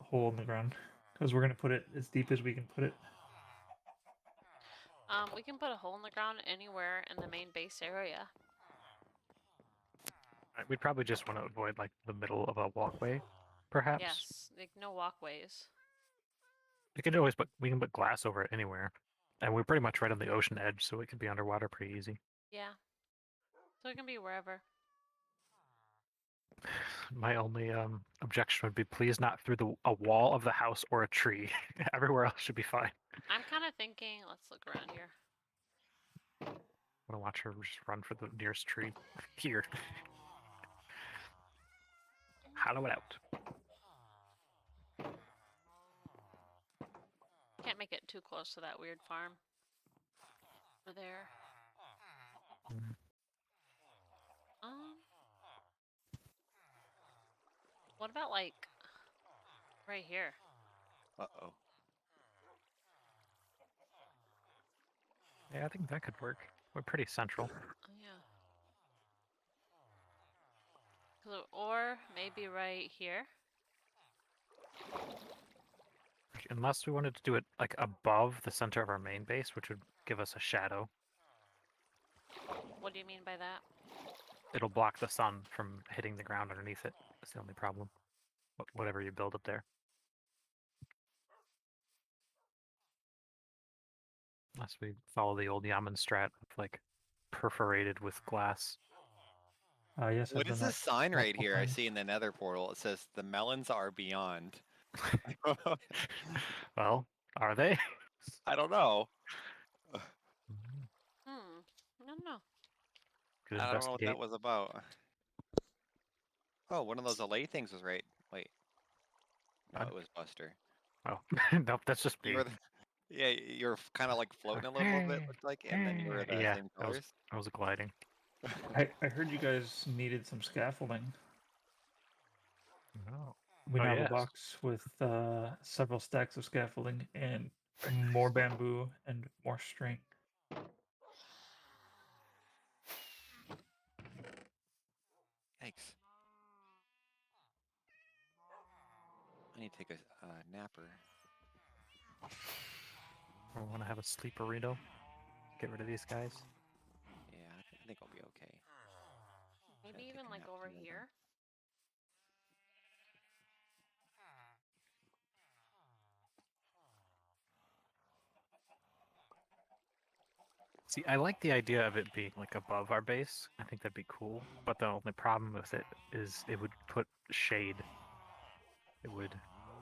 hole in the ground, because we're gonna put it as deep as we can put it. We can put a hole in the ground anywhere in the main base area. We'd probably just want to avoid like the middle of a walkway, perhaps. Yes, like no walkways. We can put glass over it anywhere, and we're pretty much right on the ocean edge, so it could be underwater pretty easy. Yeah. So it can be wherever. My only objection would be please not through a wall of the house or a tree. Everywhere else should be fine. I'm kind of thinking, let's look around here. I'm gonna watch her just run for the nearest tree. Here. Hollow it out. Can't make it too close to that weird farm. Over there. Mhm. What about like right here? Uh-oh. Yeah, I think that could work. We're pretty central. Oh, yeah. So, or maybe right here. Unless we wanted to do it like above the center of our main base, which would give us a shadow. What do you mean by that? It'll block the sun from hitting the ground underneath it. That's the only problem. Whatever you build up there. Unless we follow the old Yahm0n strat of like perforated with glass. Yes. What I've is done this that sign right multiple here I times. see in the nether portal? It says, the melons are beyond. Well, are they? I don't know. I don't know. Could I don't know what that investigate. was about. Oh, one of those allay things was right. Wait. No, it was Buster. Oh, nope, that's just You me. were the, yeah, you're kind of like floating a little bit, looked like, and then you were the Yeah, same I was colors. gliding. I heard you guys needed some scaffolding. Oh. We Oh, now have a yes. box with several stacks of scaffolding and more bamboo and more string. Yikes. I need to take a napper. I want to have a sleeperito. Get rid of these guys. Yeah, I think I'll be okay. Maybe Gotta even take a like nap over tonight, here. See, I like the idea of it being like above our base. I think that'd be cool. But the only problem with it is it would put shade. It would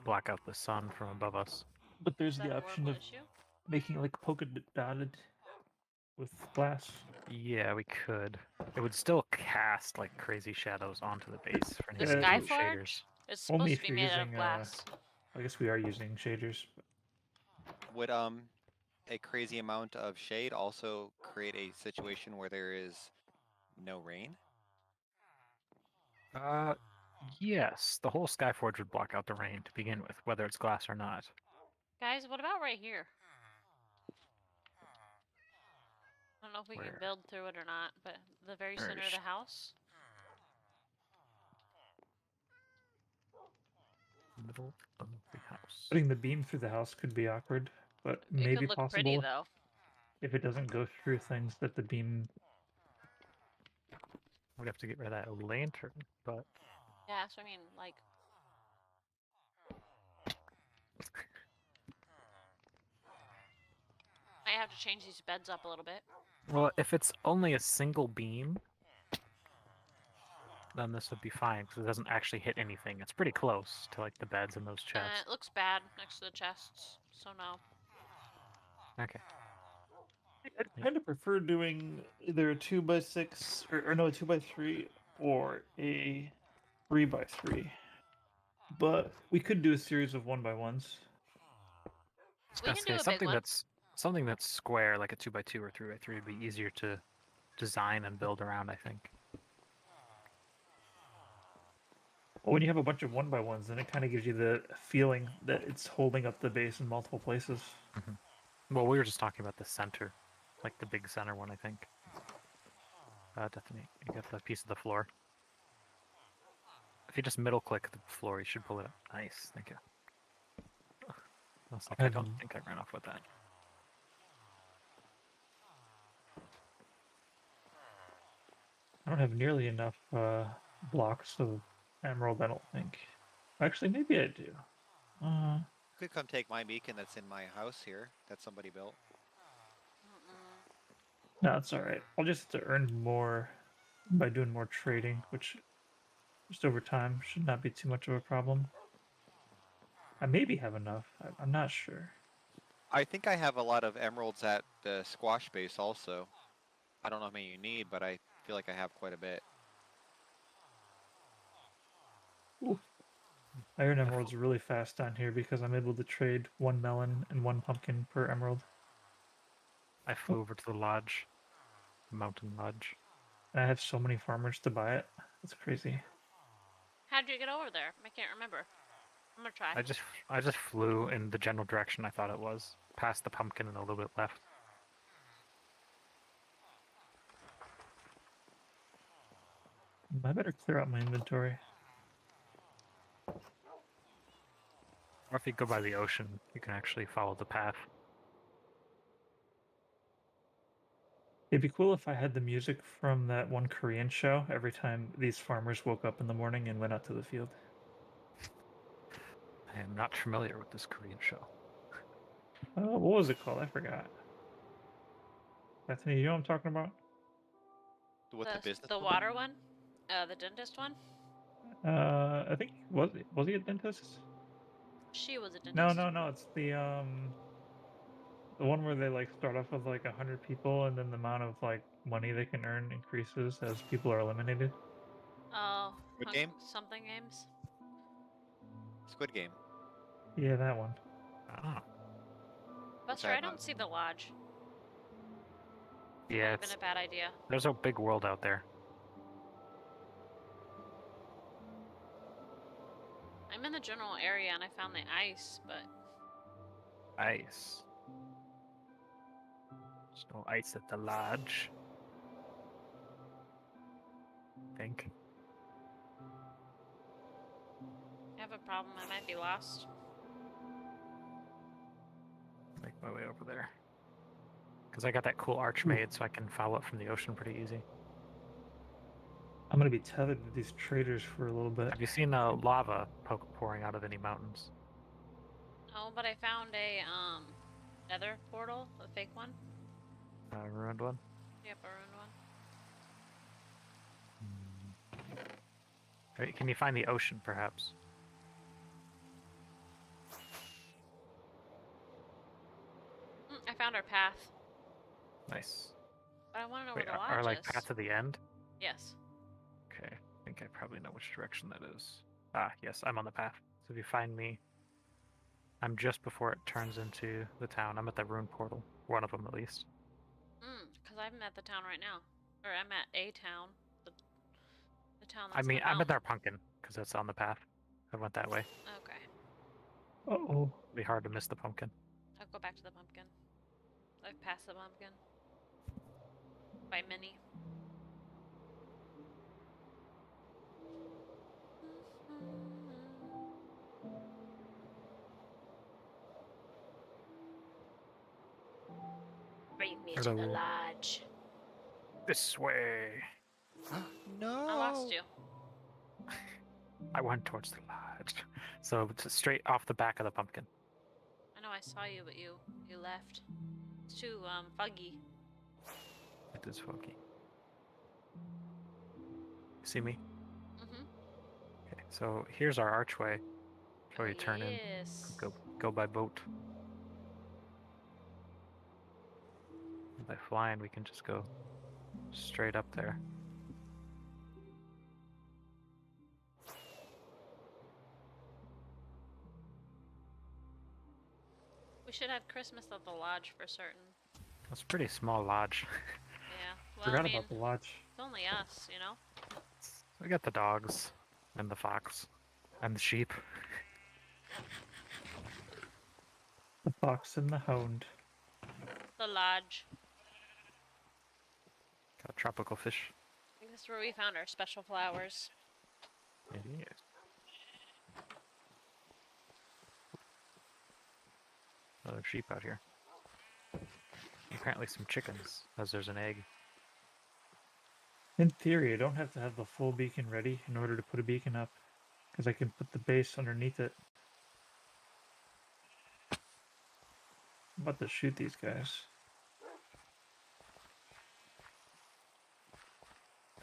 block out the sun from above us. But there's Is the that a option horrible of issue? making it like polka dotted with glass. Yeah, we could. It would still cast like crazy shadows onto the base for The needing Sky shaders. Forge is Only supposed to if be you're made out of using. glass. I guess we are using shaders. Would a crazy amount of shade also create a situation where there is no rain? Yes, the whole Skyforge would block out the rain to begin with, whether it's glass or not. Guys, what about right here? I don't know if we Where? can build through it or not, but the very Where center is of the she? house. Middle of the house. Putting the beam through the house could be awkward, but It maybe could look pretty possible though. if it doesn't go through things that the beam. We'd have to get rid of that lantern, but Yeah, so I mean, like, I have to change these beds up a little bit. well, if it's only a single beam, then this would be fine because it doesn't actually hit anything. It's pretty close to like the beds and those chests. It looks bad next to the chests, so no. Okay. I'd kind of prefer doing either a 2x6 or no, a 2x3 or a 3x3. but we could do a series of 1x1s. I was We gonna can say do a big one. something that's square, like a 2x2 or 3x3, would be easier to design and build around. I think. Well, when you have a bunch of 1x1s, then it kind of gives you the feeling that it's holding up the base in multiple places. Well, we were just talking about the center, like the big center one. I think. Deathany, you got the piece of the floor. If you just middle click the floor, you should pull it up. Nice, thank you. I was like, I don't think I ran off with that. I don't have nearly enough blocks of emerald, I don't think. Actually, maybe I do. You could come take my beacon that's in my house here that somebody built. No, it's alright. I'll just have to earn more by doing more trading, which just over time should not be too much of a problem. I maybe have enough. I'm not sure. I think I have a lot of emeralds at the squash base also. I don't know how many you need, but I feel like I have quite a bit. Ooh. Iron emeralds really fast down here because I'm able to trade 1 melon and 1 pumpkin per emerald. I flew over to the lodge, mountain lodge. And I have so many farmers to buy it. That's crazy. How'd you get over there? I can't remember. I'm gonna try. I just flew in the general direction I thought it was, past the pumpkin and a little bit left. I better clear out my inventory. Or if you go by the ocean, you can actually follow the path. It'd be cool if I had the music from that one Korean show every time these farmers woke up in the morning and went out to the field. I am not familiar with this Korean show. What was it called? I forgot. Bethany, you know what I'm talking about? What the business? The water one? The dentist one? I think was he a dentist? She was a dentist. No. It's the one where they like start off with like 100 people, and then the amount of like money they can earn increases as people are eliminated. Oh, Squid Game? Something games. Squid Game. Yeah, that one. Ah. Buster, I don't see the lodge. Yeah, Might have been a bad idea. There's a big world out there. I'm in the general area and I found the ice, but... Ice. There's no ice at the lodge. I think. I have a problem. I might be lost. Make my way over there. Because I got that cool arch made, so I can follow it from the ocean pretty easy. I'm gonna be tethered to these traders for a little bit. Have you seen lava pouring out of any mountains? No, but I found a nether portal, a fake one. A ruined one? Yep, a ruined one. Right, can you find the ocean, perhaps? I found our path. Nice. But I want to know Wait, where the lodge our like is. path to the end? Yes. Okay, I think I probably know which direction that is. Ah, yes, I'm on the path. So if you find me, I'm just before it turns into the town. I'm at the rune portal. One of them, at least. Because I'm at the town right now. Or I'm at a town. The town that's I mean, the I'm at mountain. our pumpkin, because that's on the path. I went that way. Okay. Uh-oh. It'd be hard to miss the pumpkin. I'll go back to the pumpkin. I've passed the pumpkin. By many. Bring me to the Hello. lodge. This way. No. I lost you. I went towards the lodge. So it's straight off the back of the pumpkin. I know I saw you, but you left. It's too foggy. It is foggy. See me? Mm-hmm. Okay, so here's our archway. Before you turn in, Yes. go by boat. By flying, we can just go straight up there. should have Christmas at the lodge for certain. It's a pretty small lodge. Yeah. Well, Forgot I mean, about the lodge. it's only us, you know? We got the dogs, and the fox, and the sheep. The fox and the hound. The lodge. Got tropical fish. I think this is where we found our special flowers. It is. Another sheep out here. Apparently some chickens, as there's an egg. In theory, I don't have to have the full beacon ready in order to put a beacon up, because I can put the base underneath it. I'm about to shoot these guys.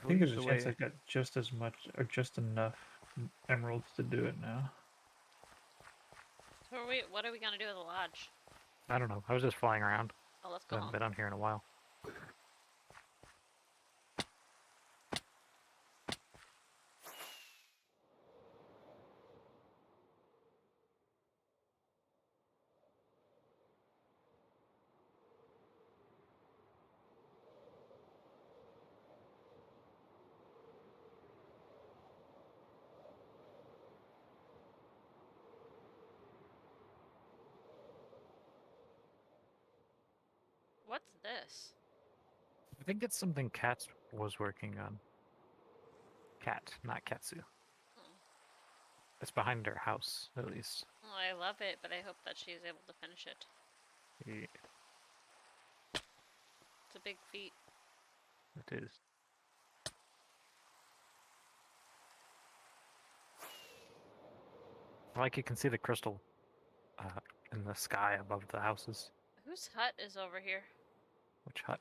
I think there's a chance I've got just as much, or just enough emeralds to do it now. So what are we gonna do with the lodge? I don't know. I was just flying around. Oh, let's I go haven't home. been on here in a while. What's this? I think it's something Kat was working on. Cat, not Katsu. It's behind her house, at least. Oh, I love it, but I hope that she's able to finish it. Yeah, It's a big feat. it is. Like you can see the crystal in the sky above the houses. Whose hut is over here? Which hut?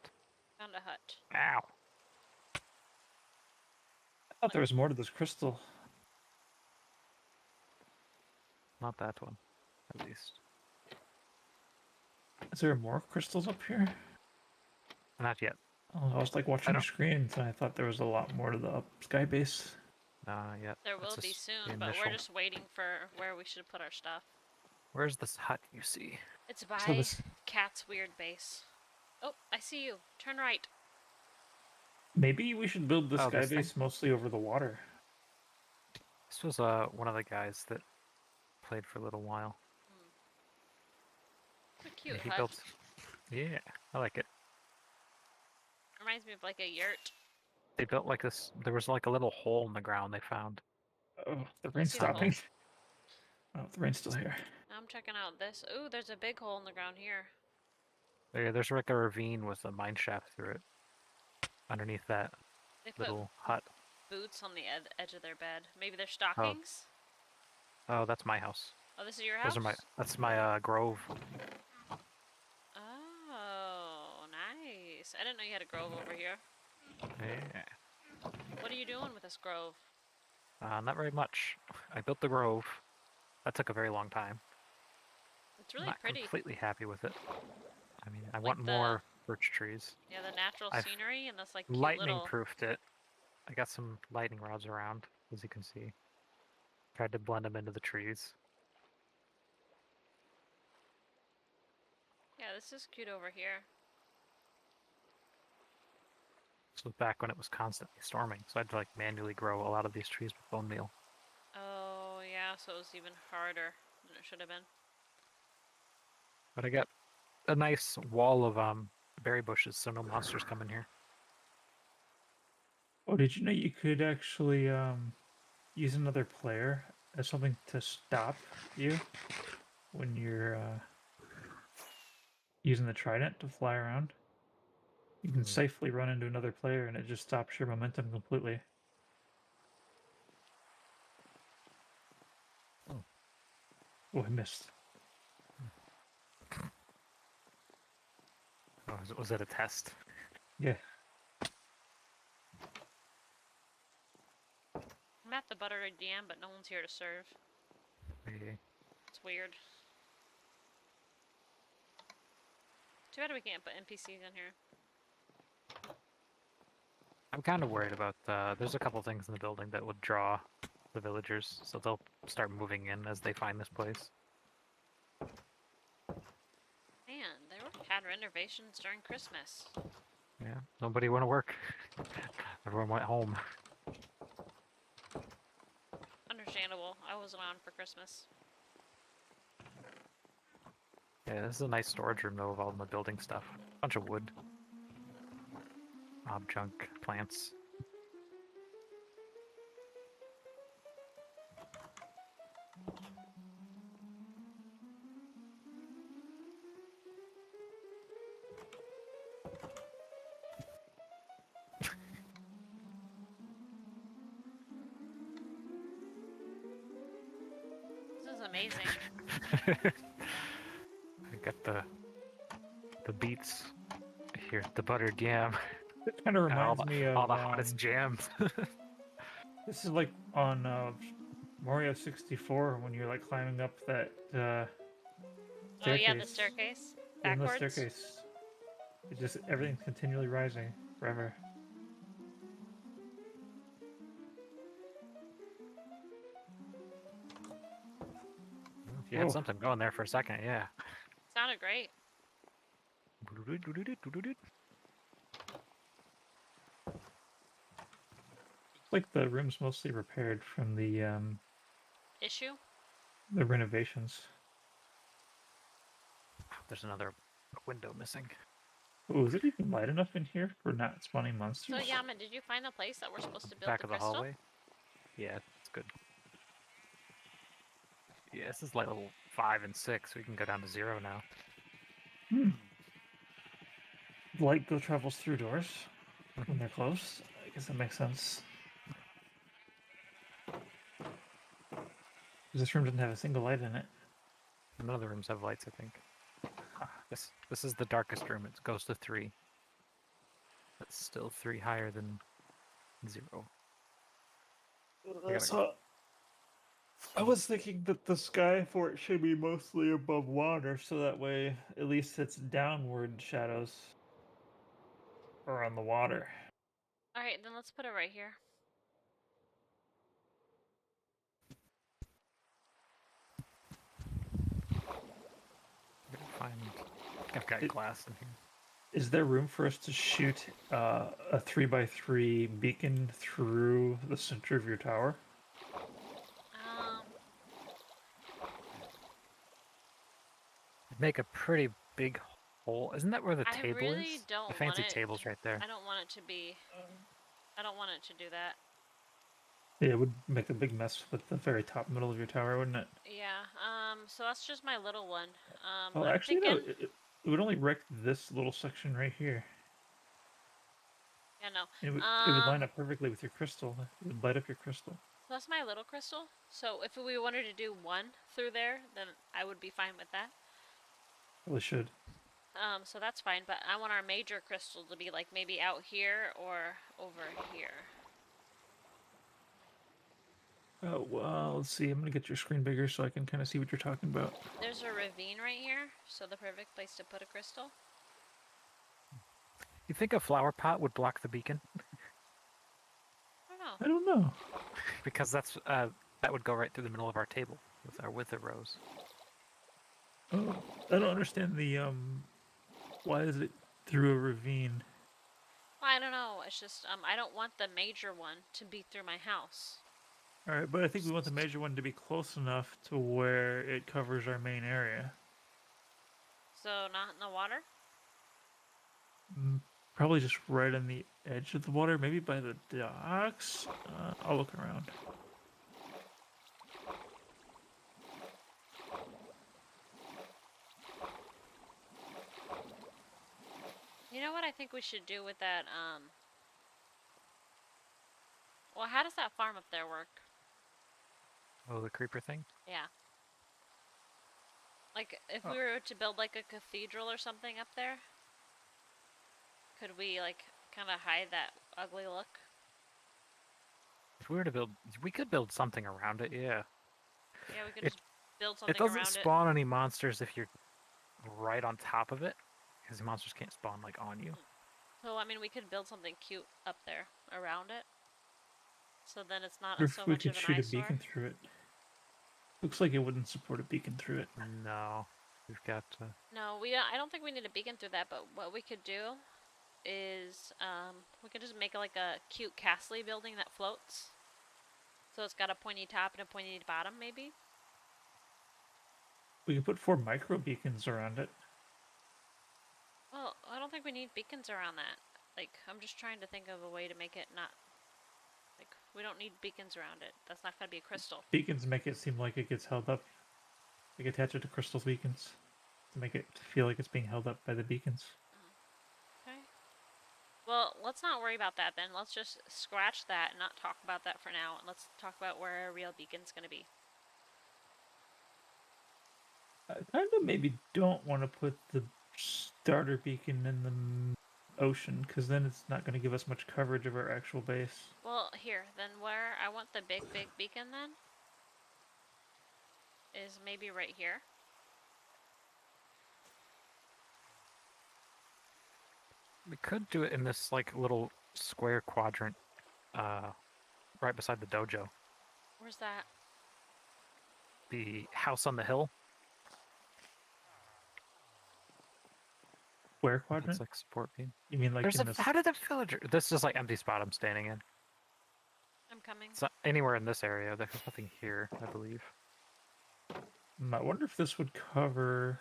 Found a hut. Ow! I thought there was more to this crystal. Not that one, at least. Is there more crystals up here? Not yet. Oh, I was like watching the screens and I thought there was a lot more to the sky base. Not yet. There That's will be just the soon, but we're initial. just waiting for where we should put our stuff. Where's this hut you see? It's by So this Cat's weird base. Oh, I see you. Turn right. maybe we should build the Oh, sky this thing? base mostly over the water. This was one of the guys that played for a little while. It's a cute He hut. built. Yeah, I like it. Reminds me of like a yurt. They built like this. There was like a little hole in the ground they found. Oh, the rain's see the hole. stopping. Oh, the rain's still here. I'm checking out this. Ooh, there's a big hole in the ground here. There's like a ravine with a mine shaft through it. Underneath that They put little hut. boots on the edge of their bed. Maybe they're stockings? Oh, that's my house. Oh, this is your house? That's my grove. Oh, nice. I didn't know you had a grove over here. Yeah. What are you doing with this grove? Not very much. I built the grove. That took a very long time. It's really I'm not pretty. completely happy with it. I mean, I Like want the- more birch trees. Yeah, the natural I've scenery and this like cute Lightning little... proofed it. I got some lightning rods around, as you can see. Tried to blend them into the trees. Yeah, this is cute over here. This was back when it was constantly storming, so I had to like manually grow a lot of these trees with bone meal. Oh, yeah, so it was even harder than it should have been. But I got a nice wall of berry bushes, so no monsters come in here. Oh, did you know you could actually use another player as something to stop you when you're using the trident to fly around? You can safely run into another player and it just stops your momentum completely. Oh, I missed. Oh, was it a test? Yeah. I'm at the buttered yam, but no one's here to serve. Okay. It's weird. Too bad we can't put NPCs in here. I'm kind of worried about, there's a couple things in the building that would draw the villagers, so they'll start moving in as they find this place. renovations during Christmas. Yeah, nobody went to work. Everyone went home. Understandable. I wasn't on for Christmas. Yeah, this is a nice storage room though of all the building stuff. Bunch of wood. Junk, plants. This is amazing. I got the beets here, the buttered yam, It kind of and all reminds me of all the hottest jams. this is like on Mario 64 when you're like climbing up that Oh yeah, staircase. the staircase. In the Backwards. staircase. It just everything's continually rising forever. You had Whoa. something going there for a second, yeah. Sounded great. It's like the room's mostly repaired from the Issue? renovations. There's another window missing. Oh, is it even light enough in here for not spawning monsters? So Yahm0n, did you find the place that we're supposed to build Back the of the crystal? hallway. Yeah, it's good. Yeah, this is like level 5 and 6. We can go down to 0 now. Light go travels through doors when they're closed. I guess that makes sense. This room doesn't have a single light in it. None of the rooms have lights, I think. This is the darkest room. It goes to 3. That's still 3 higher than 0. So, I was thinking that the sky for it should be mostly above water, so that way at least its downward shadows are on the water. Alright, then let's put it right here. I've got glass in here. Is there room for us to shoot a 3x3 beacon through the center of your tower? Make a pretty big hole. Isn't that where the I table really is? don't The fancy want it. table's right there. I don't want it to be. I don't want it to do that. Yeah, it would make a big mess with the very top middle of your tower, wouldn't it? Yeah. So that's just my little one. Oh, I'm actually, thinking... no. It would only wreck this little section right here. Yeah, no. It would line up perfectly with your crystal. It would light up your crystal. That's my little crystal. So if we wanted to do one through there, then I would be fine with that. Probably should. So that's fine, but I want our major crystal to be like maybe out here or over here. Oh, well, let's see. I'm going to get your screen bigger so I can kind of see what you're talking about. There's a ravine right here, so the perfect place to put a crystal. You think a flower pot would block the beacon? I don't know. I don't know. Because that's that would go right through the middle of our table with our wither rows. Oh, I don't understand the why is it through a ravine? I don't know. It's just I don't want the major one to be through my house. All right, but I think we want the major one to be close enough to where it covers our main area. So not in the water? Probably just right on the edge of the water, maybe by the docks. I'll look around. You know what I think we should do with that, well, how does that farm up there work? Oh, the creeper thing? Yeah. Like, if we were to build, like, a cathedral or something up there, could we, like, kind of hide that ugly look? If we were to build... We could build something around it, yeah. Yeah, we could just build something It doesn't around spawn any monsters if you're right on top of it. Because the monsters can't spawn, like, on you. So, I mean, we could build something cute up there around it. So then it's not Or so if we much could of an shoot a eyesore. beacon through it. Looks like it wouldn't support a beacon through it. No. We've got. No, we don't, I don't think we need a beacon through that, but what we could do is we could just make like a cute castle building that floats. So it's got a pointy top and a pointy bottom, maybe? We could put 4 micro beacons around it. Well, I don't think we need beacons around that. Like, I'm just trying to think of a way to make it not... Like, we don't need beacons around it. That's not going to be a crystal. Beacons make it seem like it gets held up. Like attach it to crystal beacons to make it feel like it's being held up by the beacons. Okay. Well, let's not worry about that then. Let's just scratch that and not talk about that for now. And let's talk about where our real beacon's going to be. I kind of maybe don't want to put the starter beacon in the ocean, because then it's not going to give us much coverage of our actual base. Well, here, then where I want the big beacon then is maybe right here. We could do it in this like little square quadrant, right beside the dojo. Where's that? The house on the hill. Where It's quadrant? like support beam. You mean like There's in a, this? how did the villager? This is like empty spot I'm standing in. I'm coming. It's not anywhere in this area. There's nothing here, I believe. I wonder if this would cover.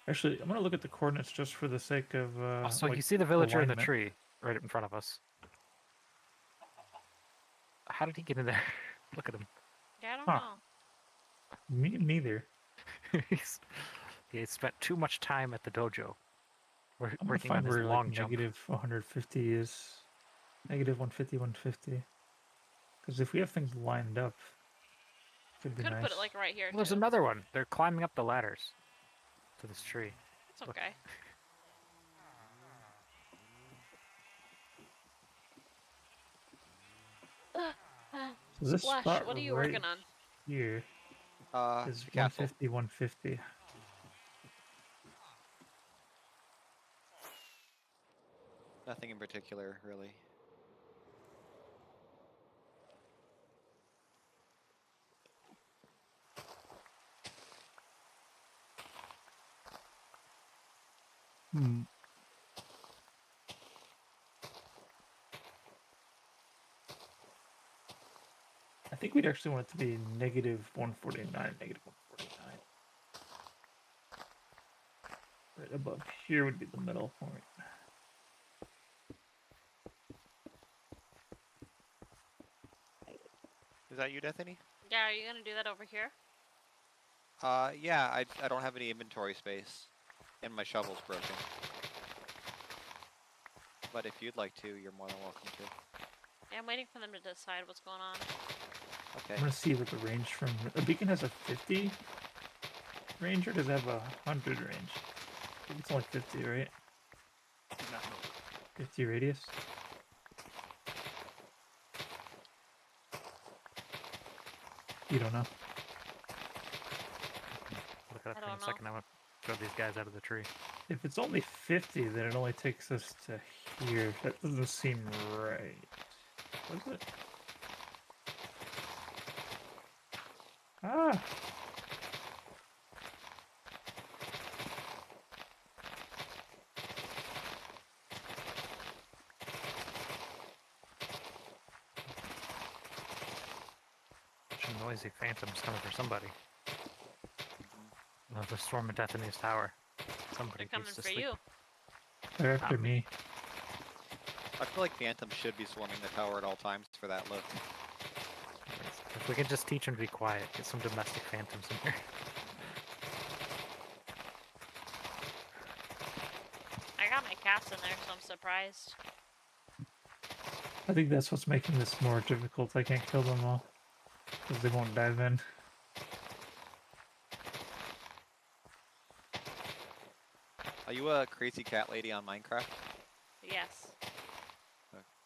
Actually, I'm gonna look at the coordinates just for the sake of. Also, like, you see the villager in the alignment. tree right in front of us. How did he get in there? Look at him. Yeah, I don't Huh. know. Me neither. He spent too much time at the dojo. I'm gonna Working on find his where long like jump. negative 150 is. Negative 150, 150. Because if we have things lined up, could be Could nice. put it like right here Well, there's too. another one. They're climbing up the ladders to this tree. It's look. okay. So this Splash, spot what are you right working on? here is The castle. 150, 150. Nothing in particular, really. Hmm. I think we'd actually want it to be negative 149, negative 149. Right above here would be the middle point. Is that you, Deathany? Yeah, are you gonna do that over here? Yeah, I don't have any inventory space, and my shovel's broken. But if you'd like to, you're more than welcome to. Yeah, I'm waiting for them to decide what's going on. I'm Okay. gonna see what the range from a beacon has a 50 range, or does it have a 100 range? I think it's only 50, right? 50 radius. You don't know. Look it up I in a don't know. second. I want to throw these guys out of the tree. If it's only 50, then it only takes us to here. That doesn't seem right. Does it? Ah! Bunch of noisy phantoms coming for somebody. The storm of Deathany's tower. Somebody They're coming needs to for sleep. you. They're after me. I feel like phantoms should be swarming the tower at all times for that look. If we could just teach them to be quiet, get some domestic phantoms in here. I got my cats in there, so I'm surprised. I think that's what's making this more difficult. I can't kill them all. Because they won't dive in. Are you a crazy cat lady on Minecraft? Yes.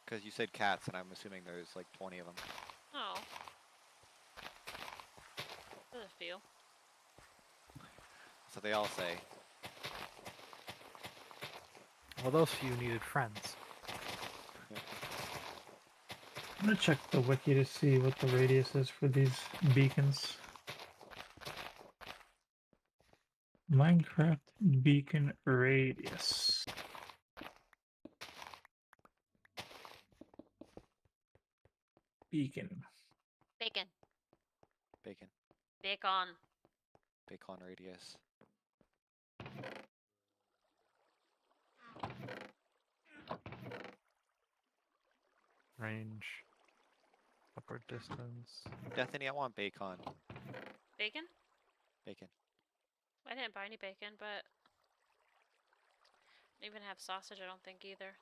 Because you said cats, and I'm assuming there's like 20 of them. Oh. There's a few. So they all say. Well, those few needed friends. I'm gonna check the wiki to see what the radius is for these beacons. Minecraft beacon radius. Beacon. Bacon. Bacon. Bacon. Bacon radius. Range. Upward distance. Deathany, I want bacon. Bacon? Bacon. I didn't buy any bacon, but I didn't even have sausage, I don't think either.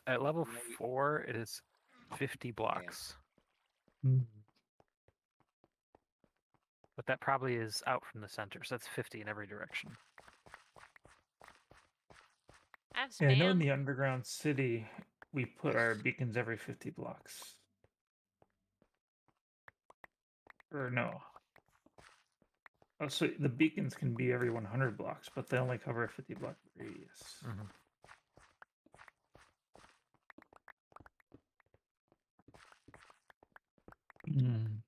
At level You know, 4, it is 50 blocks. Hmm. But that probably is out from the center, so that's 50 in every direction. I have spam. Yeah, I know in the underground city we put our beacons every 50 blocks. Or no. Oh, so the beacons can be every 100 blocks, but they only cover a 50 block radius. Mhm. Hmm.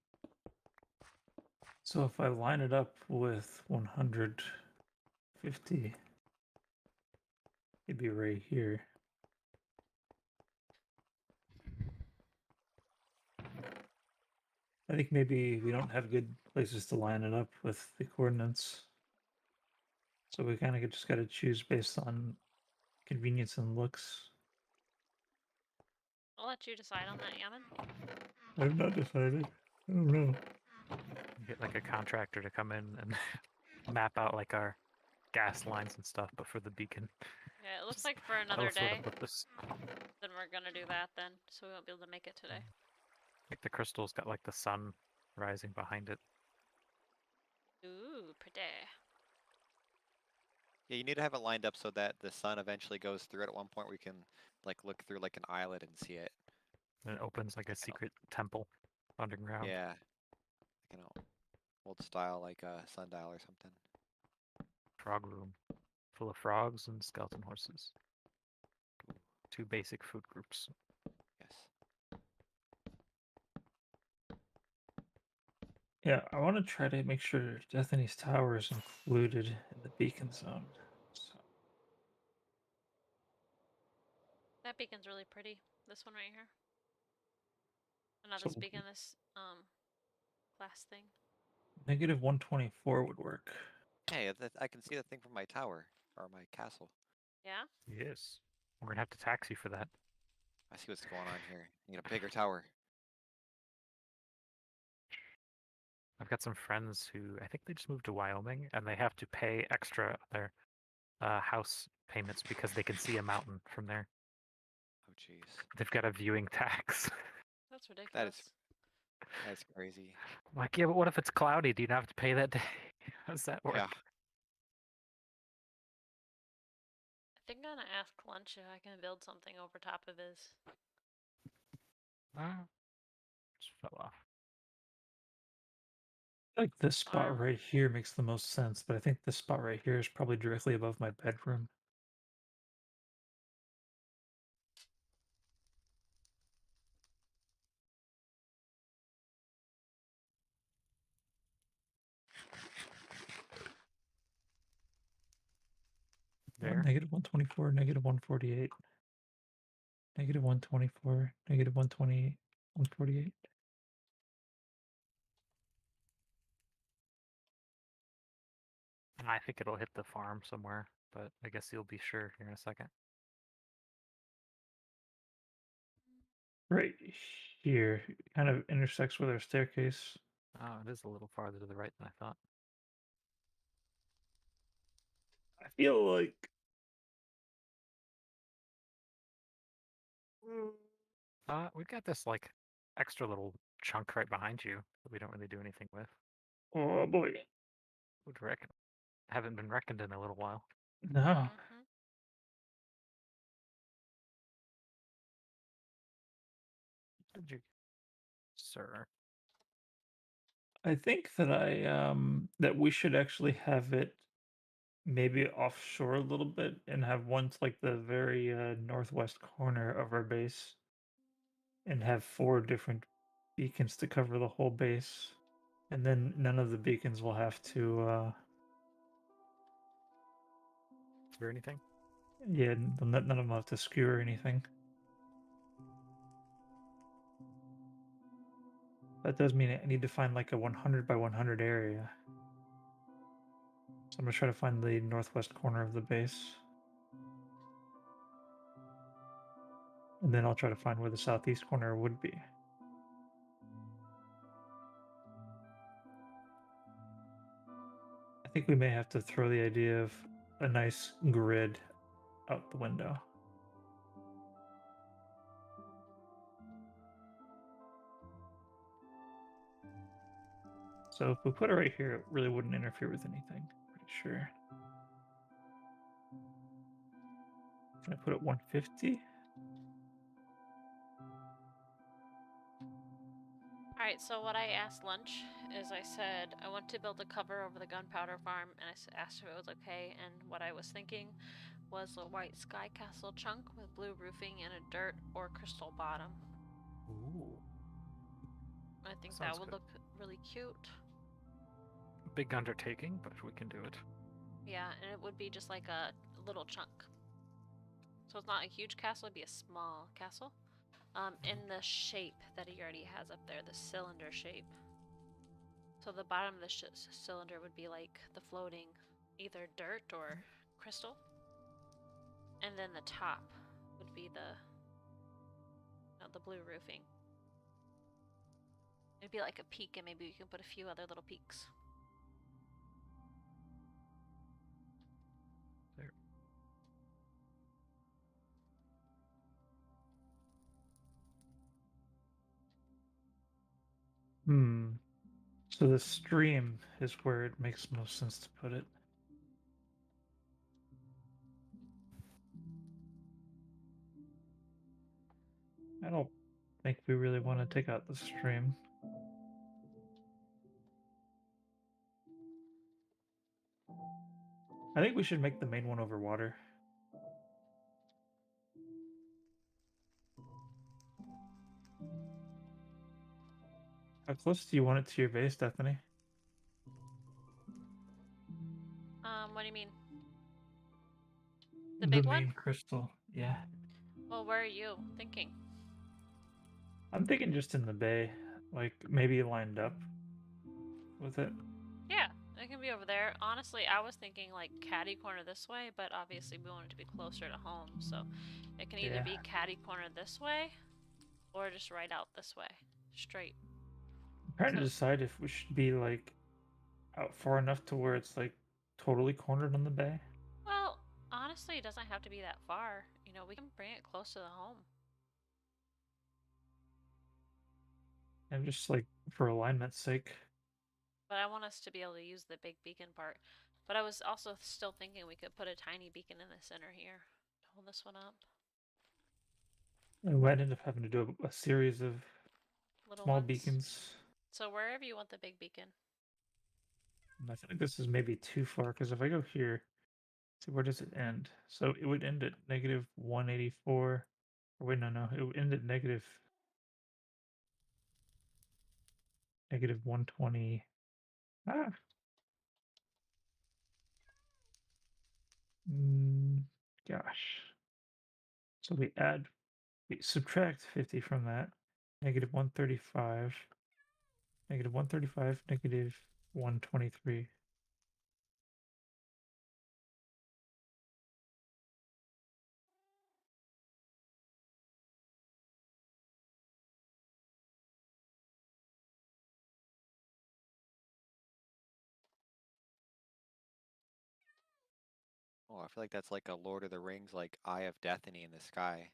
So if I line it up with 150, it'd be right here. I think maybe we don't have good places to line it up with the coordinates. So we kind of just got to choose based on convenience and looks. I'll let you decide on that, Yahm0n. I've not decided. I don't know. Get like a contractor to come in and map out like our gas lines and stuff, but for the beacon. Yeah, it looks Just like for tell another us where day, to put this. then we're gonna do that then, so we won't be able to make it today. Like the crystal's got like the sun rising behind it. Ooh, pretty. Yeah, you need to have it lined up so that the sun eventually goes through it at one point where you can like look through like an islet and see it. And it opens like a secret temple underground. Yeah. Like an old style like a sundial or something. Frog room. Full of frogs and skeleton horses. 2 basic food groups. Yes. Yeah, I want to try to make sure Deathany's Tower is included in the beacon zone. So, That beacon's really pretty. This one right here. Not so this beacon, this glass thing. negative 124 would work. Hey, I can see the thing from my tower or my castle. Yeah? Yes. We're gonna have to tax you for that. I see what's going on here. You get a bigger tower. I've got some friends who I think they just moved to Wyoming and they have to pay extra their house payments because they can see a mountain from there. Oh jeez. They've got a viewing tax. That's ridiculous. That's crazy. I'm like, yeah, but what if it's cloudy? Do you not have to pay that day? How does that work? Yeah. I think I'm gonna ask Lunch if I can build something over top of his. Just fell off. Like this spot Arm. right here makes the most sense, but I think this spot right here is probably directly above my bedroom. There. Negative 124, negative 148. Negative 124, negative 128, 148. I think it'll hit the farm somewhere, but I guess you'll be sure here in a second. Right here. Kind of intersects with our staircase. Oh, it is a little farther to the right than I thought. I feel like We've got this like extra little chunk right behind you that we don't really do anything with. oh boy. Would reckon. Haven't been reckoned in a little while. No. Mm-hmm. Did you, sir? I think that that we should actually have it maybe offshore a little bit and have one to like the very northwest corner of our base and have 4 different beacons to cover the whole base. And then none of the beacons will have to or anything? Yeah, none of them have to skew or anything. That does mean I need to find like a 100 by 100 area. So I'm gonna try to find the northwest corner of the base. And then I'll try to find where the southeast corner would be. I think we may have to throw the idea of a nice grid out the window. So if we put it right here, it really wouldn't interfere with anything. Pretty sure. Can I put it 150? Alright, so what I asked Lunch is I said I want to build a cover over the gunpowder farm, and I asked if it was okay, and what I was thinking was a white sky castle chunk with blue roofing and a dirt or crystal bottom. Ooh. I think Sounds that would good. look really cute. Big undertaking, but we can do it. Yeah, and it would be just like a little chunk. So it's not a huge castle, it'd be a small castle. In the shape that he already has up there, the cylinder shape. So the bottom of the cylinder would be like the floating either dirt or crystal. And then the top would be the blue roofing. It'd be like a peak, and maybe we can put a few other little peaks. There. So the stream is where it makes most sense to put it. I don't think we really want to take out the stream. I think we should make the main one over water. How close do you want it to your base, Deathany? What do you mean? The big one? main crystal, yeah. Well, where are you thinking? I'm thinking just in the bay, like maybe lined up with it. Yeah, it can be over there. Honestly, I was thinking like catty corner this way, but obviously we want it to be closer to home, so it can either be catty corner this way or just right out this way, straight. I'm trying to decide if we should be like out far enough to where it's like totally cornered on the bay. Well, honestly, it doesn't have to be that far. You know, we can bring it close to the home. And just like for alignment's sake. But I want us to be able to use the big beacon part. But I was also still thinking we could put a tiny beacon in the center here. Hold this one up. I might end up having to do a series of Little small ones. beacons. So wherever you want the big beacon. And I think this is maybe too far because if I go here, see where does it end? So it would end at negative 184. Or wait, no, it would end at negative 120. Gosh. So we subtract 50 from that. Negative 135. Negative 135, negative 123. Oh, I feel like that's like a Lord of the Rings, like Eye of Deathany in the sky.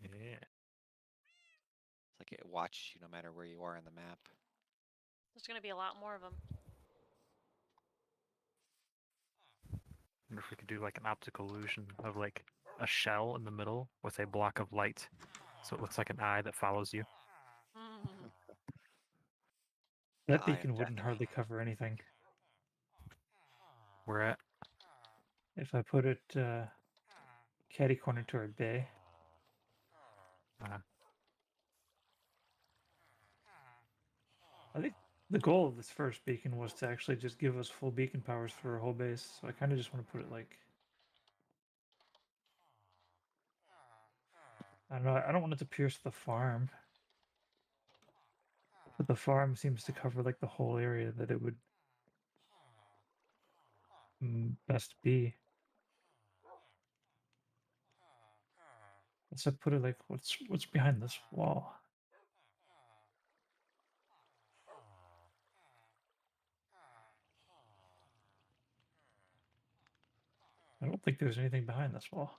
Yeah. It's like it watches you no matter where you are on the map. There's going to be a lot more of them. Wonder if we could do like an optical illusion of like a shell in the middle with a block of light, so it looks like an eye that follows you. That The Eye of beacon wouldn't Deathany. hardly cover anything. We're at. If I put it catty corner to our bay. I think the goal of this first beacon was to actually just give us full beacon powers for our whole base. So I kind of just want to put it like I don't know. I don't want it to pierce the farm. But the farm seems to cover like the whole area that it would best be. Let's put it like what's behind this wall. I don't think there's anything behind this wall.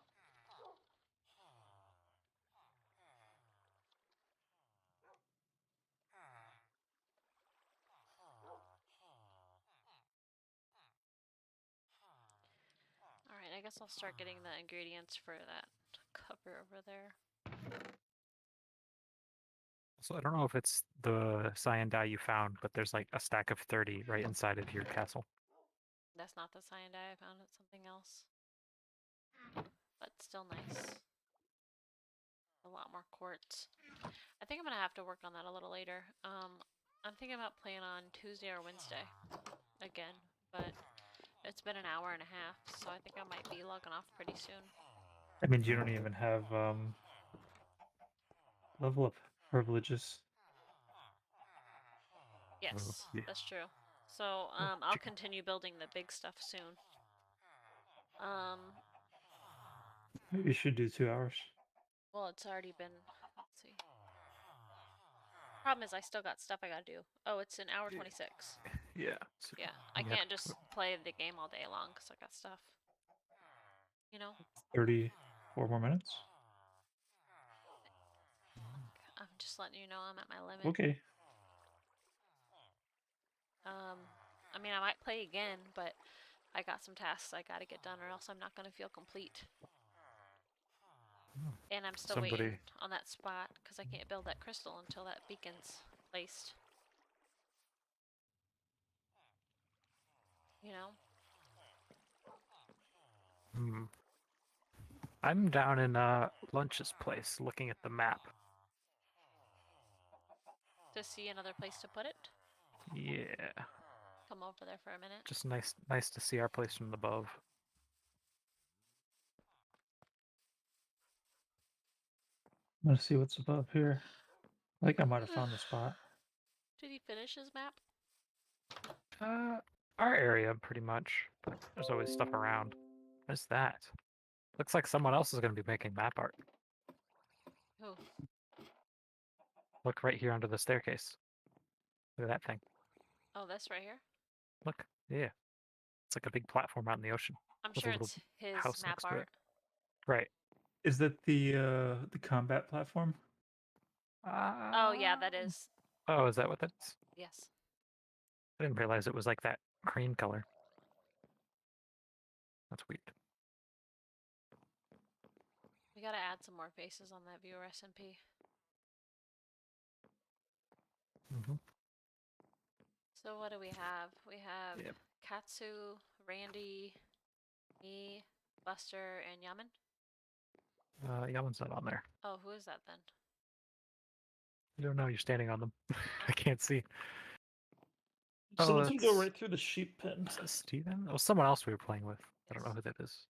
Alright, I guess I'll start getting the ingredients for that cover over there. So I don't know if it's the cyan dye you found, but there's like a stack of 30 right inside of your castle. That's not the cyan dye I found, it's something else. But still nice. A lot more quartz. I think I'm gonna have to work on that a little later. I'm thinking about playing on Tuesday or Wednesday again, but it's been an hour and a half, so I think I might be logging off pretty soon. I mean, you don't even have level up privileges. Yes, yeah. that's true. So I'll continue building the big stuff soon. Maybe you should do 2 hours. Well, it's already been, let's see. Problem is I still got stuff I gotta do. Oh, it's an hour 26. Yeah. So Yeah, I can't just play the game all day long because I got stuff. You know? 34 more minutes. I'm just letting you know I'm at my limit. Okay. I mean, I might play again, but I got some tasks I gotta get done or else I'm not gonna feel complete. And I'm still waiting on that spot because I can't build that crystal until that beacon's placed. You know? I'm down in Lunch's place looking at the map. To see another place to put it? Yeah. Come over there for a minute. Just nice to see our place from above. I'm gonna see what's above here. I think I might have found the spot. Did he finish his map? Our area pretty much. But there's always stuff around. What's that? Looks like someone else is going to be making map art. Who? Look right here under the staircase. Look at that thing. Oh, this right here? Look, yeah. It's like a big platform out in the ocean. I'm with sure a little it's his house map next to it. art. Right. Is that the combat platform? Oh, yeah, that is. Oh, is that what that is? Yes. I didn't realize it was like that cream color. That's weird. We gotta add some more faces on that viewer SMP. So what do we have? We have Katsu, Randy, me, Buster, and Yahm0n? Yahm0n's not on there. Oh, who is that then? I don't know. You're standing on them. I can't see. So doesn't go right through the sheep pen. Is that Steven? Oh, someone else we were playing with. I don't know who that is.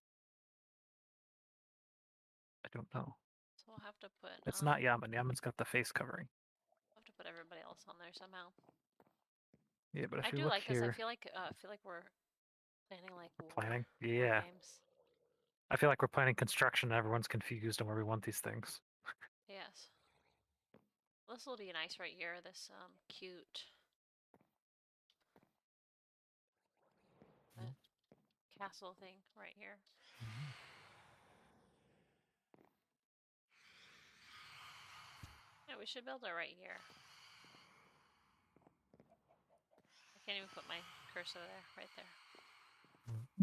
I don't know. So we'll have to put. It's not Yahm0n. Yahm0n's got the face covering. We'll have to put everybody else on there somehow. Yeah, but if you do look like here, this. I feel like we're planning like planning. war Yeah. games. I feel like we're planning construction and everyone's confused on where we want these things. Yes. This will be nice right here. This cute castle thing right here. Yeah, we should build it right here. I can't even put my cursor there, right there.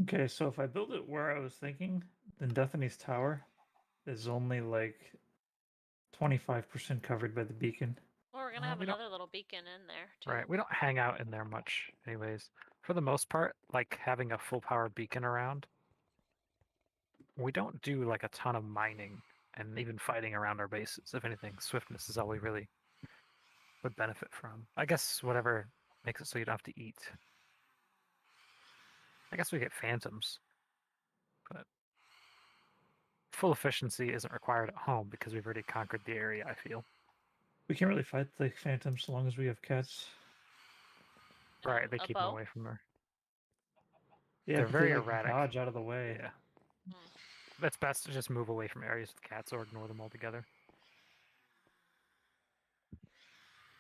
Okay, so if I build it where I was thinking, then Deathany's tower is only like 25% covered by the beacon. Well, we're gonna have another little beacon in there too. Right, we don't hang out in there much anyways. For the most part, like having a full power beacon around, we don't do like a ton of mining and even fighting around our bases. If anything, swiftness is all we really would benefit from. I guess whatever makes it so you don't have to eat. I guess we get phantoms, but full efficiency isn't required at home because we've already conquered the area, I feel. We can't really fight the phantoms so long as we have cats. Right, they A keep them bow? away from her. Yeah, They're but very they like erratic. dodge out of the way. Yeah. Hmm. It's best to just move away from areas with cats or ignore them altogether.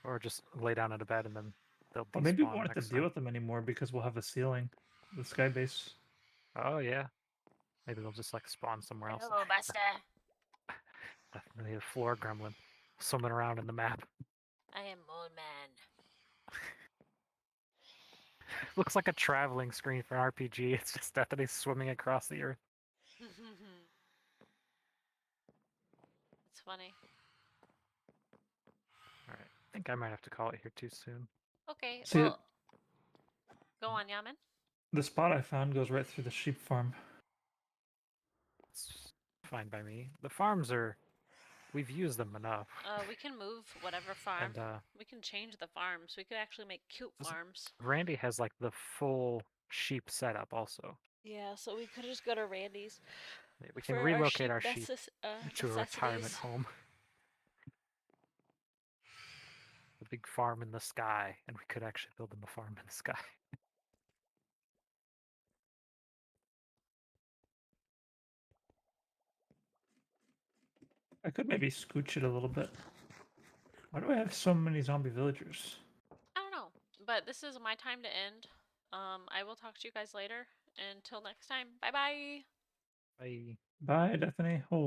Or just lay down in a bed and then they'll Or maybe we despawn won't have to next deal time. with them anymore because we'll have a ceiling, the sky base. Oh, yeah. Maybe they'll just like spawn somewhere else. Hello, Buster. Definitely a floor gremlin swimming around in the map. I am Moon Man. Looks like a traveling screen for an RPG. It's just Deathany swimming across the earth. It's funny. Alright, I think I might have to call it here too soon. Okay, See, well, go on, Yahm0n. the spot I found goes right through the sheep farm. It's fine by me. The farms are... We've used them enough. We can move whatever farm. And We can change the farms. We could actually make cute This- farms. Randy has like the full sheep setup also. Yeah, so we could just go to Randy's. Yeah, we can for relocate our sheep to a retirement necessities. home. A big farm in the sky, and we could actually build them a farm in the sky. I could maybe scooch it a little bit. Why do I have so many zombie villagers? I don't know, but this is my time to end. I will talk to you guys later. Until next time, bye bye. Bye. Bye, Deathany. Oh.